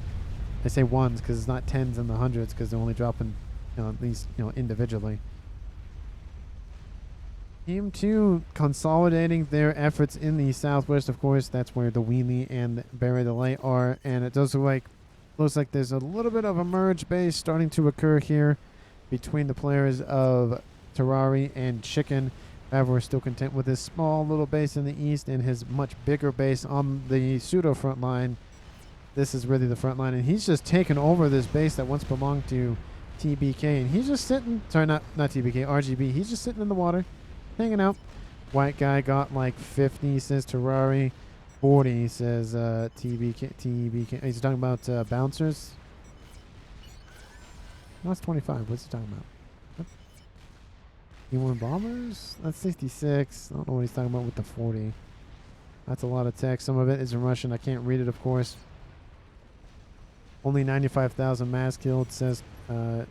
I say ones because it's not tens and the hundreds because they're only dropping, at least, individually. Team 2 consolidating their efforts in the southwest. Of course, that's where the Wheelie and Bury the Light are, and it does looks like there's a little bit of a merge base starting to occur here between the players of Terrari and Chicken. However, we're still content with his small little base in the east and his much bigger base on the pseudo front line. This is really the front line, and he's just taken over this base that once belonged to TBK, and he's just sitting, sorry, not TBK, RGB. He's just sitting in the water, hanging out. White guy got like 50, says Terrari. 40, says TBK. He's talking about bouncers. No, that's 25. What's he talking about? What? E1 bombers? That's 66. I don't know what he's talking about with the 40. That's a lot of text. Some of it is in Russian. I can't read it, of course. Only 95,000 mass killed, says the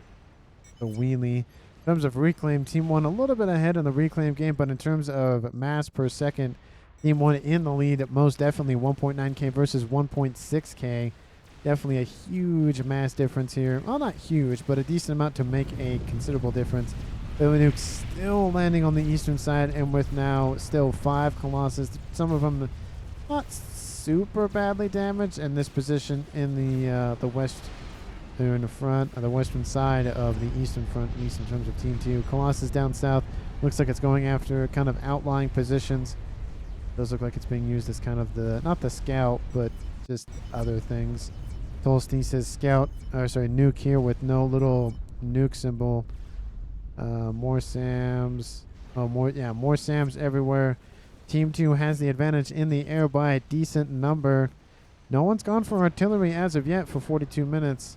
Wheelie. In terms of reclaim, Team 1 a little bit ahead in the reclaim game, but in terms of mass per second, Team 1 in the lead, most definitely 1.9k versus 1.6k. Definitely a huge mass difference here. Well, not huge, but a decent amount to make a considerable difference. Billy Nuke still landing on the eastern side, and with now still 5 Colossus. Some of them not super badly damaged, and this position in the west, they're in the front, the western side of the eastern front, at least in terms of Team 2. Colossus down south looks like it's going after kind of outlying positions. Does look like it's being used as kind of not the scout, but just other things. Tolstein says scout, nuke here with no little nuke symbol. More SAMs. More SAMs everywhere. Team 2 has the advantage in the air by a decent number. No one's gone for artillery as of yet for 42 minutes.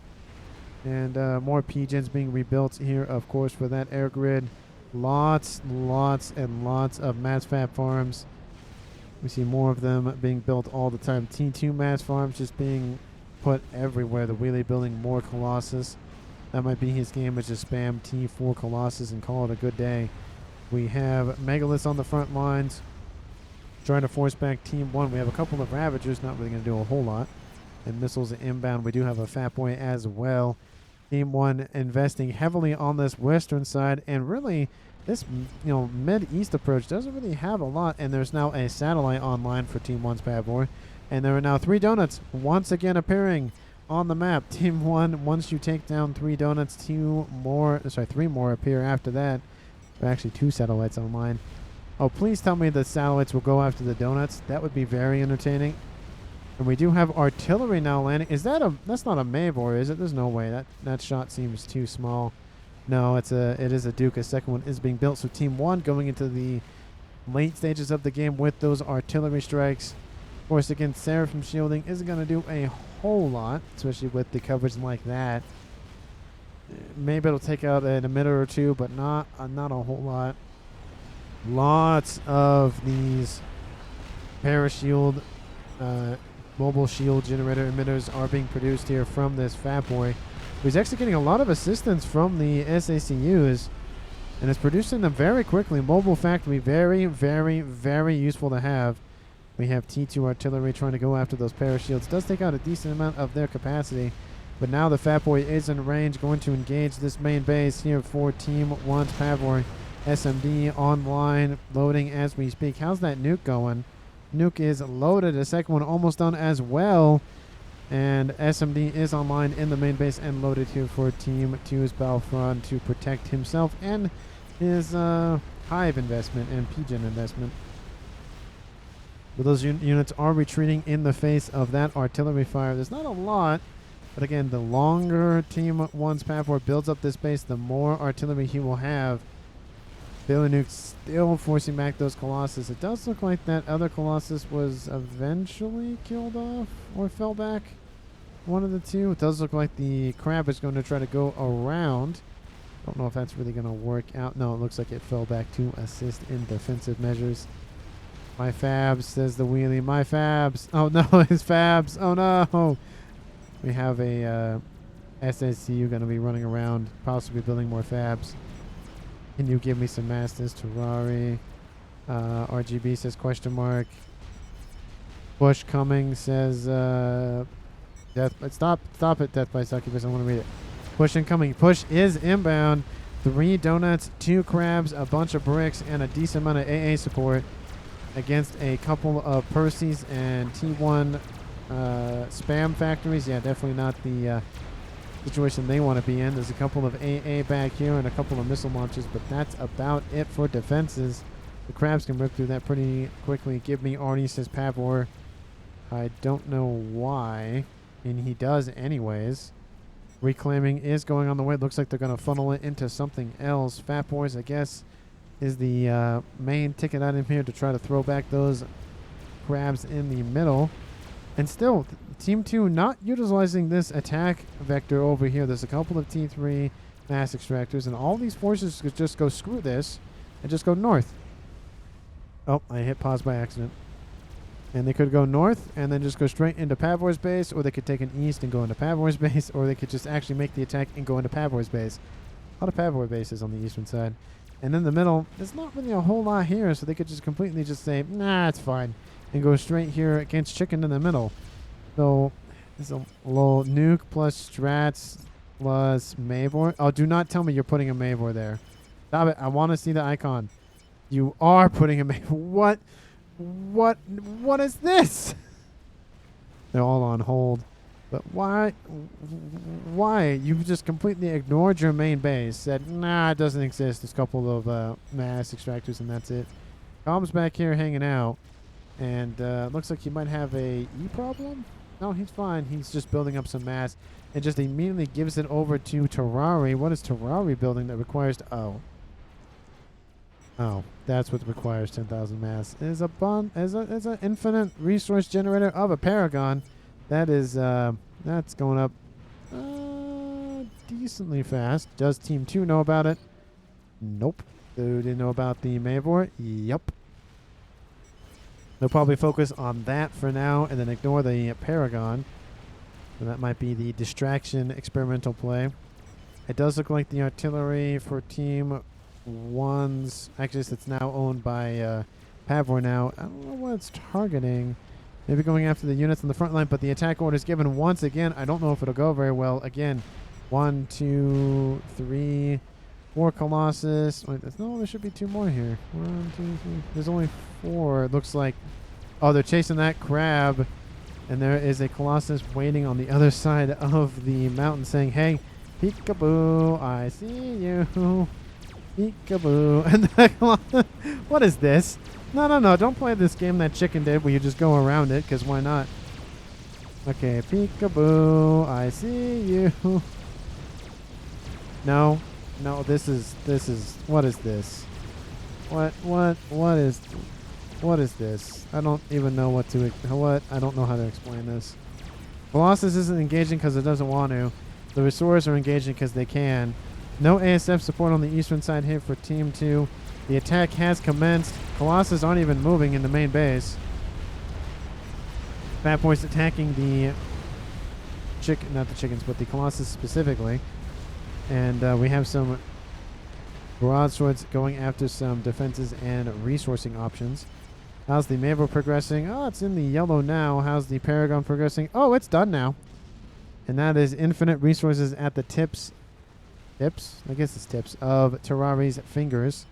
And more PGens being rebuilt here, of course, for that air grid. Lots and lots of mass FAF farms. We see more of them being built all the time. T2 mass farms just being put everywhere. The Wheelie building more Colossus. That might be his game, is just spam T4 Colossus and call it a good day. We have Megaliths on the front lines trying to force back Team 1. We have a couple of Ravagers, not really going to do a whole lot. And missiles inbound. We do have a Fat Boy as well. Team 1 investing heavily on this western side, and really this mid-east approach doesn't really have a lot, and there's now a satellite online for Team 1's Fat Boy. And there are now 3 donuts once again appearing on the map. Team 1, once you take down 3 donuts, 3 more appear after that. There are actually 2 satellites online. Oh, please tell me the satellites will go after the donuts. That would be very entertaining. And we do have artillery now landing. Is that that's not a Mavor, is it? There's no way. That shot seems too small. No, it is a Duke. A second one is being built. So Team 1 going into the late stages of the game with those artillery strikes. Of course, again, Seraphim shielding isn't going to do a whole lot, especially with the coverage like that. Maybe it'll take out an emitter or 2, but not a whole lot. Lots of these parashield, mobile shield generator emitters are being produced here from this Fat Boy, who's actually getting a lot of assistance from the SACUs, and it's producing them very quickly. Mobile factory, very, very, very useful to have. We have T2 artillery trying to go after those parashields. Does take out a decent amount of their capacity, but now the Fat Boy is in range, going to engage this main base here for Team 1's Pavor. SMD online, loading as we speak. How's that nuke going? Nuke is loaded. A second one almost done as well. And SMD is online in the main base and loaded here for Team 2's Battlefront to protect himself and his Hive investment and PGen investment. But those units are retreating in the face of that artillery fire. There's not a lot, but again, the longer Team 1's Pavor builds up this base, the more artillery he will have. Billy Nuke still forcing back those Colossus. It does look like that other Colossus was eventually killed off or fell back. One of the two. It does look like the Crab is going to try to go around. Don't know if that's really going to work out. No, it looks like it fell back to assist in defensive measures. My Fabs, says the Wheelie. My Fabs. Oh no, his Fabs. Oh no. We have a SSCU going to be running around, possibly building more Fabs. Can you give me some masters? Terrari. RGB says question mark. Bush coming says Stop it, Death by Succubus. I want to read it. Push incoming. Push is inbound. 3 donuts, 2 crabs, a bunch of bricks, and a decent amount of AA support against a couple of Percy's and T1 spam factories. Yeah, definitely not the situation they want to be in. There's a couple of AA back here and a couple of missile launches, but that's about it for defenses. The crabs can rip through that pretty quickly. Give me Arnie, says Pavor. I don't know why, and he does anyways. Reclaiming is going on the way. Looks like they're going to funnel it into something else. Fat Boys, I guess, is the main ticket item here to try to throw back those crabs in the middle. And still, Team 2 not utilizing this attack vector over here. There's a couple of T3 mass extractors, and all these forces could just go screw this and just go north. Oh, I hit pause by accident. And they could go north and then just go straight into Pavor's base, or they could take an east and go into Pavor's base, or they could just actually make the attack and go into Pavor's base. A lot of Pavor bases on the eastern side. And in the middle, there's not really a whole lot here, so they could just completely just say, nah, it's fine, and go straight here against Chicken in the middle. So, there's a little Nuke plus Strats plus Mavor. Oh, do not tell me you're putting a Mavor there. Stop it. I want to see the icon. You are putting a Mavor. What? What is this? They're all on hold. But why? You just completely ignored your main base. Said, nah, it doesn't exist. There's a couple of mass extractors and that's it. Calm's back here hanging out. And looks like he might have a E problem. No, he's fine. He's just building up some mass. And just immediately gives it over to Terrari. What is Terrari building that requires... Oh, that's what requires 10,000 mass. Is a is an infinite resource generator of a Paragon. That is that's going up decently fast. Does Team 2 know about it? Nope. Who didn't know about the Mavor? Yep. They'll probably focus on that for now and then ignore the Paragon. So that might be the distraction experimental play. It does look like the artillery for Team 1's... Actually, it's now owned by Pavor now. I don't know what it's targeting. Maybe going after the units on the front line, but the attack order is given once again. I don't know if it'll go very well. Again, 1, 2, 3, 4 Colossus. Wait, no, there should be 2 more here. 1, 2, 3. There's only 4. It looks like... Oh, they're chasing that crab. And there is a Colossus waiting on the other side of the mountain saying, hey, peekaboo, I see you. Peekaboo. And the what is this? No. Don't play this game that Chicken did where you just go around it, because why not? Okay, peekaboo, I see you. No, this is, what is this? What is this? I don't even know I don't know how to explain this. Colossus isn't engaging because it doesn't want to. The Resource are engaging because they can. No ASF support on the eastern side here for Team 2. The attack has commenced. Colossus aren't even moving in the main base. Fat Boy's attacking the not the chickens, but the Colossus specifically. And we have some broadswords going after some defenses and resourcing options. How's the Mavor progressing? Oh, it's in the yellow now. How's the Paragon progressing? Oh, it's done now. And that is infinite resources at the tips. Tips? I guess it's tips of Terrari's fingers.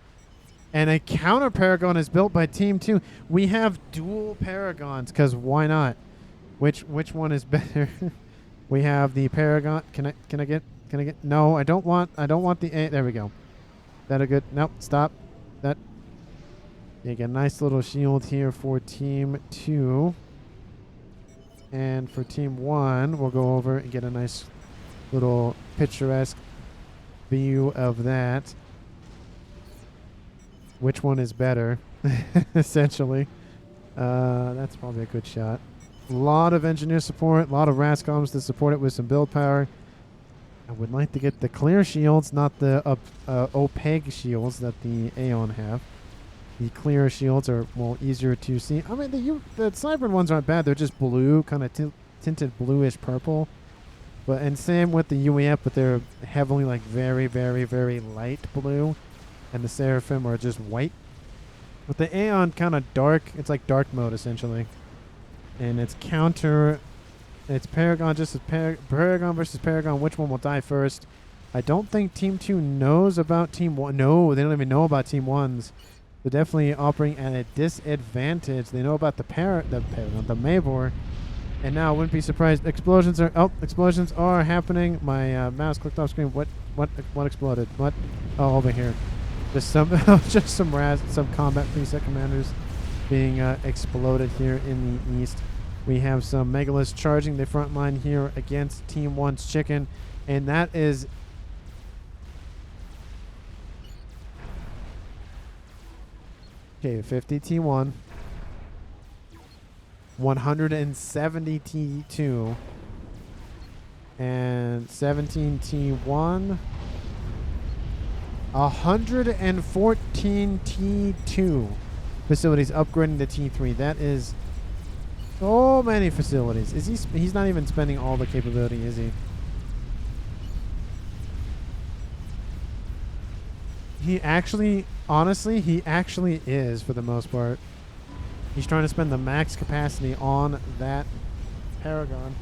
And a counter Paragon is built by Team 2. We have dual Paragons, because why not? Which one is better? We have the Paragon. Can I get no, I don't want the A. There we go. That a good nope, stop. That you get a nice little shield here for Team 2. And for Team 1, we'll go over and get a nice little picturesque view of that. Which one is better, essentially. That's probably a good shot. A lot of engineer support, a lot of Rascoms to support it with some build power. I would like to get the clear shields, not the opaque shields that the Aeon have. The clear shields are easier to see. I mean, the Cybern ones aren't bad. They're just blue, kind of tinted bluish purple. And same with the UEF, but they're heavily like very, very, very light blue. And the Seraphim are just white. But the Aeon kind of dark. It's like dark mode, essentially. And it's counter It's Paragon, just as Paragon versus Paragon. Which one will die first? I don't think Team 2 knows about Team 1. No, they don't even know about Team 1's. They're definitely operating at a disadvantage. They know about the Mavor. And now I wouldn't be surprised. Explosions are happening. My mouse clicked off screen. What exploded? What? Oh, over here. Just some some combat preset commanders being exploded here in the east. We have some Megaliths charging the front line here against Team 1's chicken, and that is okay. 50 T1, 170 T2, and 17 T1. 114 T2 facilities upgrading to T3. That is so many facilities. Is he's not even spending all the capability, is he? He actually, honestly, he actually is for the most part. He's trying to spend the max capacity on that Paragon.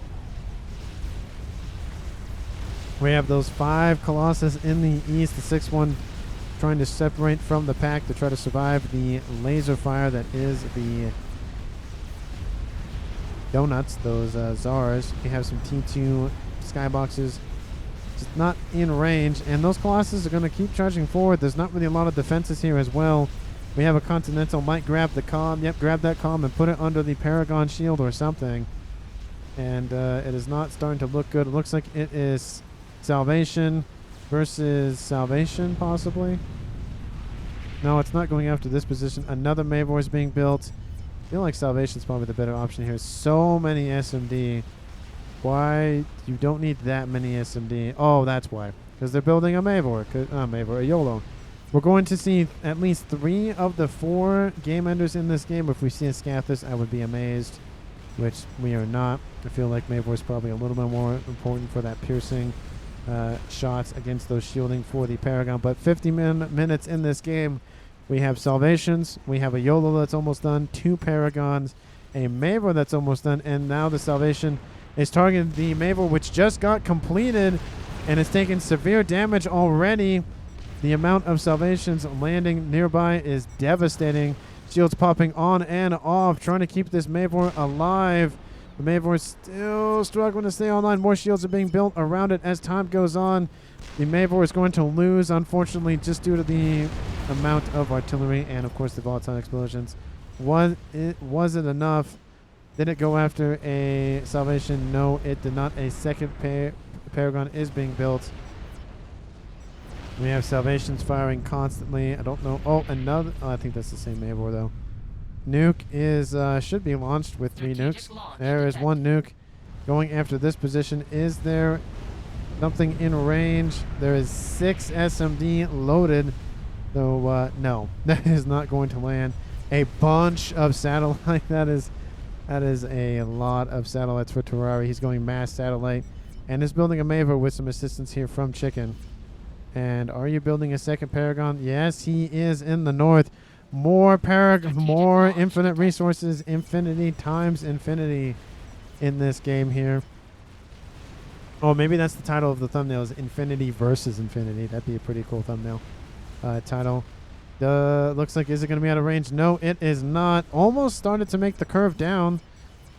We have those 5 Colossus in the east. The 6th one trying to separate from the pack to try to survive the laser fire that is the donuts, those Zars. We have some T2 skyboxes. Just not in range. And those Colossus are going to keep charging forward. There's not really a lot of defenses here as well. We have a Continental. Might grab the comm. Yep, grab that comm and put it under the Paragon shield or something. And it is not starting to look good. It looks like it is Salvation versus Salvation, possibly. No, it's not going after this position. Another Mavor is being built. I feel like Salvation is probably the better option here. So many SMD. Why? You don't need that many SMD. Oh, that's why. Because they're building a Mavor. A YOLO. We're going to see at least 3 of the 4 game enders in this game. If we see a Scathus, I would be amazed. Which we are not. I feel like Mavor is probably a little bit more important for that piercing shots against those shielding for the Paragon. But 50 minutes in this game, we have Salvations, we have a YOLO that's almost done, 2 Paragons, a Mavor that's almost done, and now the Salvation is targeting the Mavor, which just got completed and is taking severe damage already. The amount of Salvations landing nearby is devastating. Shields popping on and off, trying to keep this Mavor alive. The Mavor is still struggling to stay online. More shields are being built around it as time goes on. The Mavor is going to lose, unfortunately, just due to the amount of artillery and, of course, the volatile explosions. Was it enough? Did it go after a Salvation? No, it did not. A second Paragon is being built. We have Salvations firing constantly. I don't know. Oh, another. Oh, I think that's the same Mavor, though. Nuke is should be launched with 3 nukes. There is 1 nuke going after this position. Is there something in range? There is 6 SMD loaded. Though, no. That is not going to land. A bunch of satellite. That is a lot of satellites for Terrari. He's going mass satellite. And is building a Mavor with some assistance here from Chicken. And are you building a second Paragon? Yes, he is in the north. More infinite resources, infinity times infinity in this game here. Oh, maybe that's the title of the thumbnail, is Infinity versus Infinity. That'd be a pretty cool thumbnail title. Looks like, is it going to be out of range? No, it is not. Almost started to make the curve down.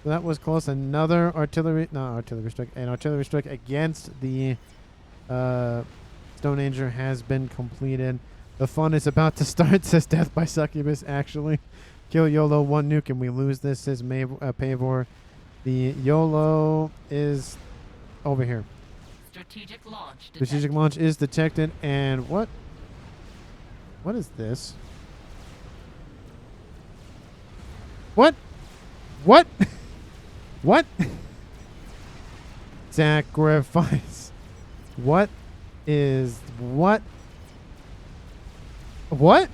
That was close. Another an artillery strike against the Stone Anger has been completed. The fun is about to start, says Death by Succubus, actually. Kill YOLO, 1 nuke, and we lose this, says Pavor. The YOLO is over here. Strategic launch is detected, and what? What is this? What? What? What? Sacrifice. What is what? What?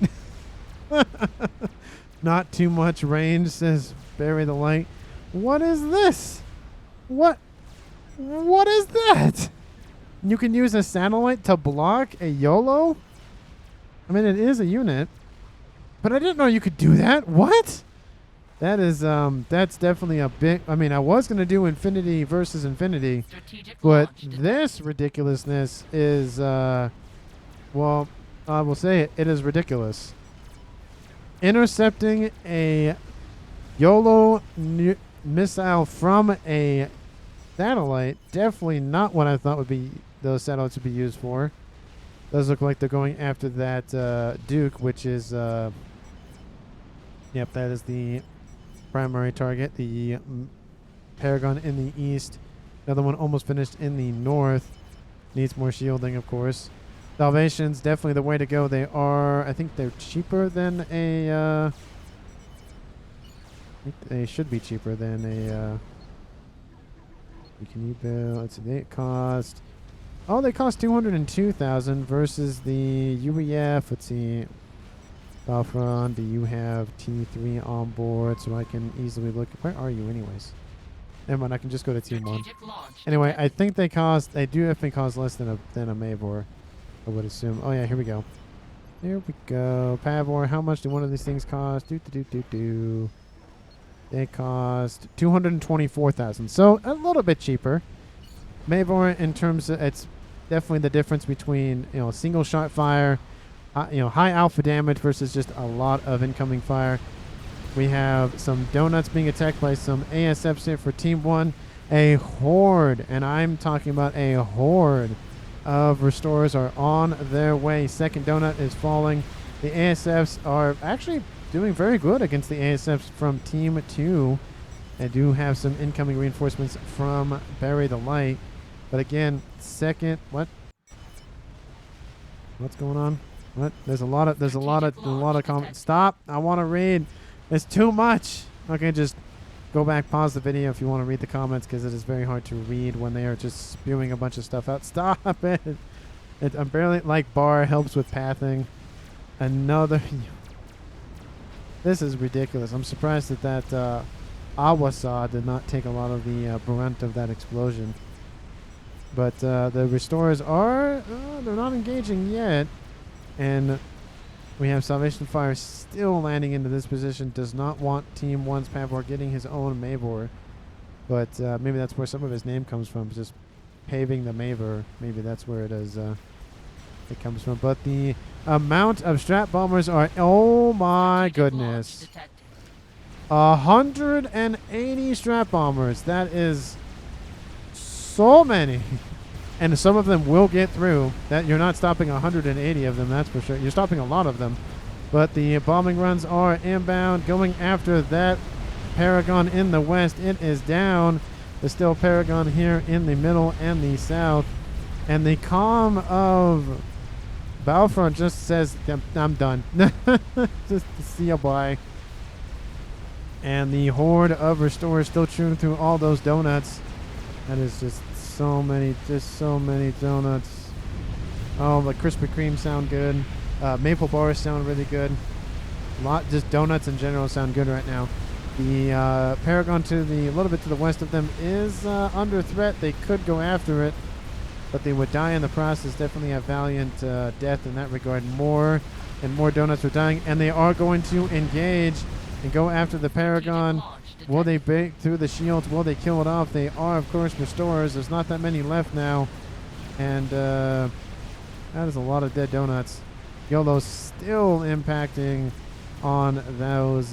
Not too much range, says Bury the Light. What is this? What is that? You can use a satellite to block a YOLO? I mean, it is a unit. But I didn't know you could do that. What? That is that's definitely a big. I mean, I was gonna do Infinity versus Infinity, but this ridiculousness is well, I will say it. It is ridiculous. Intercepting a YOLO missile from a satellite, definitely not what I thought would be those satellites would be used for. Does look like they're going after that Duke, which is yep, that is the primary target. The Paragon in the east. Another one almost finished in the north. Needs more shielding, of course. Salvation's definitely the way to go. They are, I think they're cheaper than a I think they should be cheaper than a can you build, let's see, they cost, oh, they cost 202,000 versus the UEF. Let's see, Battlefront, do you have T3 on board? So I can easily look, where are you anyways? Never mind, I can just go to Team 1. Anyway, I think they do definitely cost less than a Mavor, I would assume. Oh yeah, here we go. Here we go. Pavor, how much do one of these things cost? They cost 224,000. So a little bit cheaper. Mavor, in terms of, it's definitely the difference between, you know, single shot fire, high alpha damage versus just a lot of incoming fire. We have some donuts being attacked by some ASFs here for Team 1. A horde, and I'm talking about a horde of restorers are on their way. Second donut is falling. The ASFs are actually doing very good against the ASFs from Team 2. They do have some incoming reinforcements from Bury the Light. But again, what's going on? What? There's a lot of comments. Stop! I want to read. It's too much. Okay, just go back, pause the video if you want to read the comments, because it is very hard to read when they are just spewing a bunch of stuff out. Stop it! I'm barely, like, bar helps with pathing. Another. This is ridiculous. I'm surprised that Awasa did not take a lot of the brunt of that explosion. But the restorers are, they're not engaging yet. And we have Salvation Fire still landing into this position. Does not want Team 1's Pavor getting his own Mavor. But maybe that's where some of his name comes from. Just paving the Mavor. Maybe that's where it is. It comes from. But the amount of strat bombers are, oh my goodness. 180 strat bombers. That is so many. And some of them will get through. That you're not stopping 180 of them, that's for sure. You're stopping a lot of them. But the bombing runs are inbound, going after that Paragon in the west. It is down. There's still Paragon here in the middle and the south. And the comm of Battlefront just says, I'm done. Just see you, bye. And the horde of restorers still chewing through all those donuts. That is just so many donuts. Oh, the Krispy Kreme sound good. Maple bars sound really good. Just donuts in general sound good right now. The Paragon a little bit to the west of them is under threat. They could go after it, but they would die in the process. Definitely a valiant death in that regard. More and more donuts are dying, and they are going to engage and go after the Paragon. Will they break through the shields? Will they kill it off? They are, of course, restorers. There's not that many left now. And that is a lot of dead donuts. YOLO's still impacting on those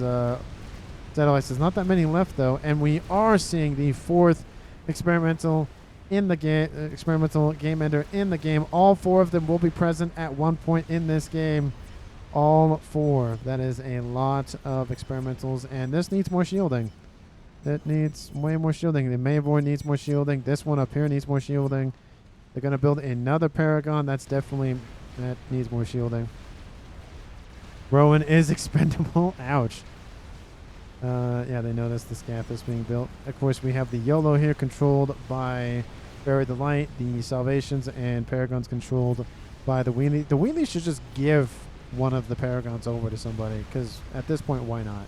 satellites. There's not that many left, though. And we are seeing the fourth experimental in the game, experimental game ender in the game. All four of them will be present at one point in this game. All four. That is a lot of experimentals, and this needs more shielding. That needs way more shielding. The Mavor needs more shielding. This one up here needs more shielding. They're going to build another Paragon. That needs more shielding. Rowan is expendable. Ouch. Yeah, they noticed the scaff is being built. Of course, we have the YOLO here controlled by Bury the Light. The Salvations and Paragons controlled by the Wheelie. The Wheelie should just give one of the Paragons over to somebody, because at this point, why not?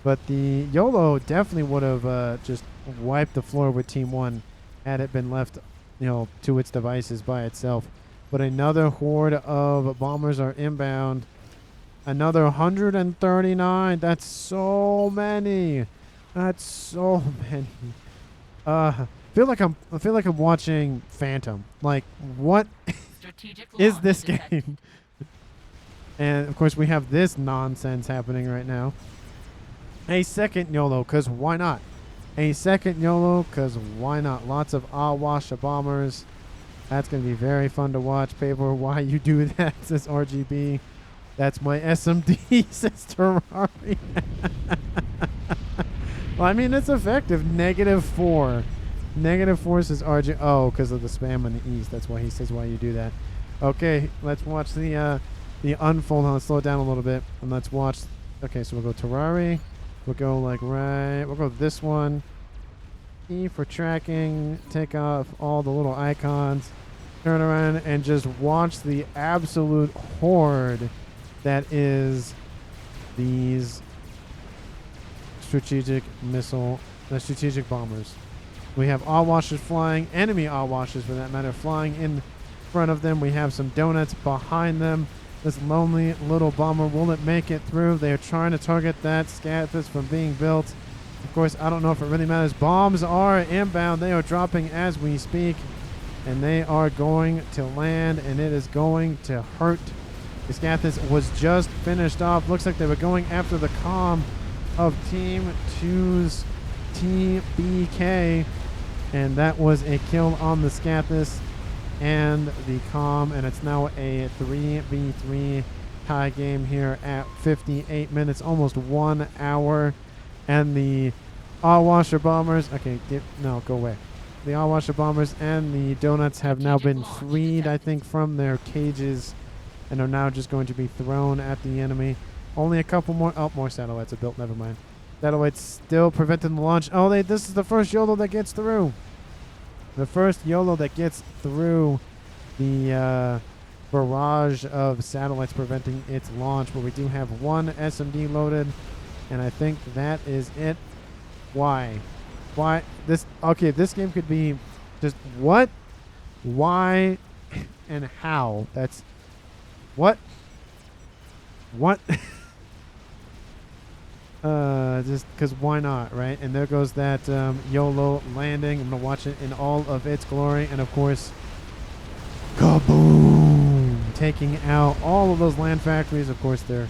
But the YOLO definitely would have just wiped the floor with Team 1 had it been left, to its devices by itself. But another horde of bombers are inbound. Another 139. That's so many. That's so many. I feel like I'm watching Phantom. Like, what is this game? And of course we have this nonsense happening right now. A second YOLO, cause why not? A second YOLO, cause why not? Lots of Awasha bombers. That's gonna be very fun to watch. Paper, why you do that? Says RGB. That's my SMD, says Terrari. Well, I mean, it's effective. -4. -4 says RG. Oh, because of the spam in the east. That's why he says why you do that. Okay, let's watch the unfold. Let's slow it down a little bit. And let's watch. Okay, so we'll go Terrari. We'll go like right. We'll go this one. E for tracking. Take off all the little icons. Turn around and just watch the absolute horde that is these strategic bombers. We have Awashers flying, enemy Awashers for that matter, flying in front of them. We have some donuts behind them. This lonely little bomber, will it make it through? They are trying to target that Scapus from being built. Of course, I don't know if it really matters. Bombs are inbound. They are dropping as we speak. And they are going to land, and it is going to hurt. Scathis was just finished off. Looks like they were going after the comm of Team 2's TBK. And that was a kill on the Scathis and the comm. And it's now a 3v3 tie game here at 58 minutes, almost 1 hour. And the Awasher bombers, okay, no, go away. The Awasher bombers and the donuts have now been freed, I think, from their cages and are now just going to be thrown at the enemy. Only a couple more. Oh, more satellites are built. Never mind. Satellites still preventing the launch. Oh, this is the first YOLO that gets through. The first YOLO that gets through the barrage of satellites preventing its launch. But we do have one SMD loaded, and I think that is it. Why? Why this? Okay, this game could be just what, why, and how. That's what. Just because why not, right? And there goes that YOLO landing. I'm gonna watch it in all of its glory, and of course, kaboom! Taking out all of those land factories. Of course, there's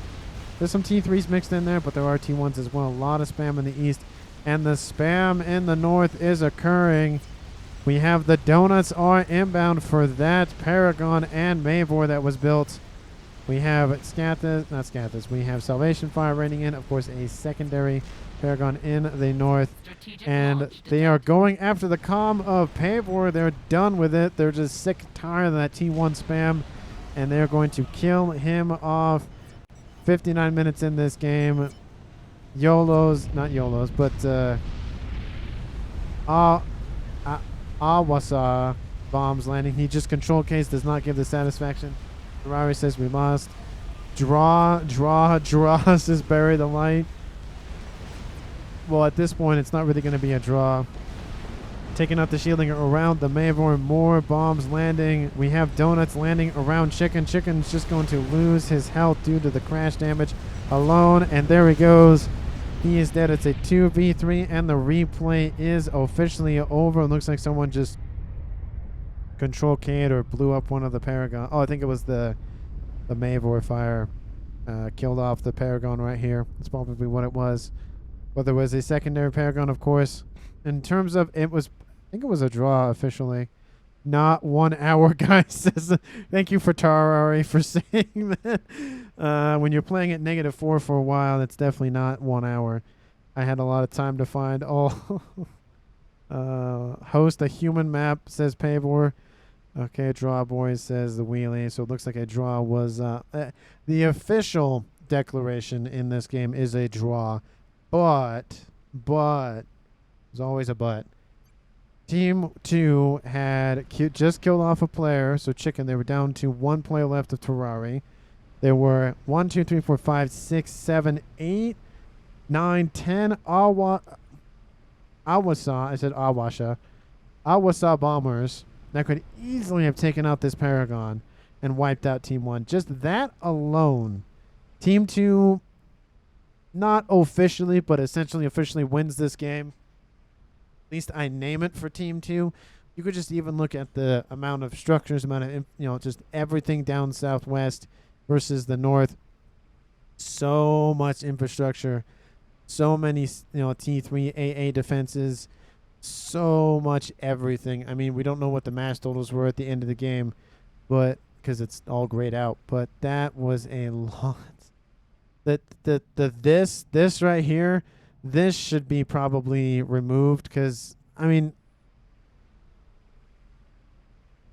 some T3s mixed in there, but there are T1s as well. A lot of spam in the east. And the spam in the north is occurring. We have the donuts are inbound for that Paragon and Mavor that was built. We have Scathis, we have Salvation Fire raining in. Of course, a secondary Paragon in the north. And they are going after the comm of Pavor. They're done with it. They're just sick, tired of that T1 spam. And they're going to kill him off. 59 minutes in this game. YOLOs, not YOLOs, but Awasa bombs landing. He just control case does not give the satisfaction. Ferrari says we must draw, says bury the light. Well, at this point, it's not really going to be a draw. Taking out the shielding around the Mavor, more bombs landing. We have donuts landing around Chicken. Chicken's just going to lose his health due to the crash damage alone, and there he goes. He is dead. It's a 2v3, and the replay is officially over. It looks like someone just control K'd or blew up one of the Paragon. Oh, I think it was the Mavor fire killed off the Paragon right here. That's probably what it was. But there was a secondary Paragon, of course. In terms of I think it was a draw officially. Not 1 hour, guys. Says, thank you for Tarari for saying that. When you're playing at -4 for a while, it's definitely not 1 hour. I had a lot of time to find all. Host a human map, says Pavor. Okay, draw boys, says the wheelie. So it looks like a draw was the official declaration in this game is a draw, but there's always a but. Team 2 had just killed off a player, so Chicken. They were down to 1 player left of Terrari. There were 1, 2, 3, 4, 5, 6, 7, 8, 9, 10 Awasa. I said Awasha. Awasa bombers that could easily have taken out this Paragon and wiped out Team 1. Just that alone Team 2, not officially, but essentially officially wins this game. At least I name it for Team 2. You could just even look at the amount of structures, amount of, just everything down southwest versus the north. So much infrastructure, so many, T3 AA defenses, so much everything. I mean, we don't know what the mass totals were at the end of the game, but because it's all grayed out. But that was a lot. This right here, this should be probably removed because I mean,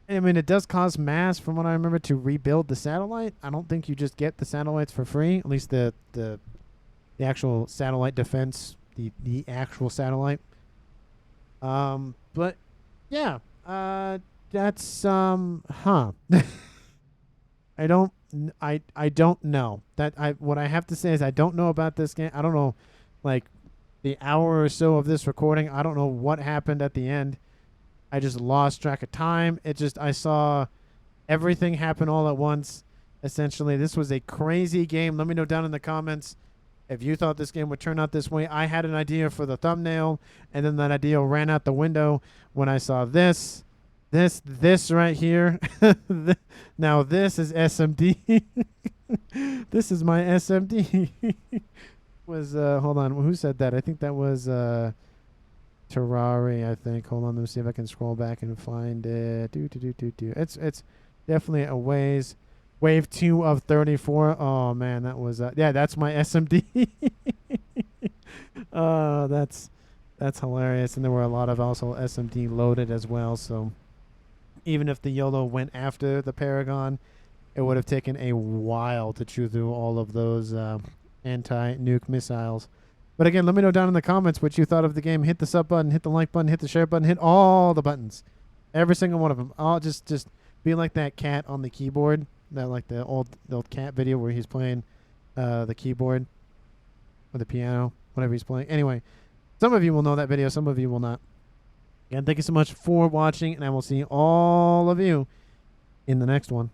it does cost mass from what I remember to rebuild the satellite. I don't think you just get the satellites for free. At least the actual satellite defense, the actual satellite. But yeah, that's huh. I don't know. What I have to say is I don't know about this game. I don't know, like, the hour or so of this recording. I don't know what happened at the end. I just lost track of time. I saw everything happen all at once. Essentially, this was a crazy game. Let me know down in the comments if you thought this game would turn out this way. I had an idea for the thumbnail, and then that idea ran out the window when I saw this right here. Now this is SMD. This is my SMD. Hold on, who said that? I think that was Terrari, I think. Hold on, let me see if I can scroll back and find it. It's definitely a wave 2 of 34. Oh man, that was yeah, that's my SMD. That's hilarious. And there were a lot of also SMD loaded as well, so even if the YOLO went after the Paragon, it would have taken a while to chew through all of those anti-nuke missiles. But again, let me know down in the comments what you thought of the game. Hit the sub button, hit the like button, hit the share button, hit all the buttons. Every single one of them. I'll just be like that cat on the keyboard. That like the old cat video where he's playing the keyboard or the piano, whatever he's playing. Anyway, some of you will know that video, some of you will not. Again, thank you so much for watching, and I will see all of you in the next one.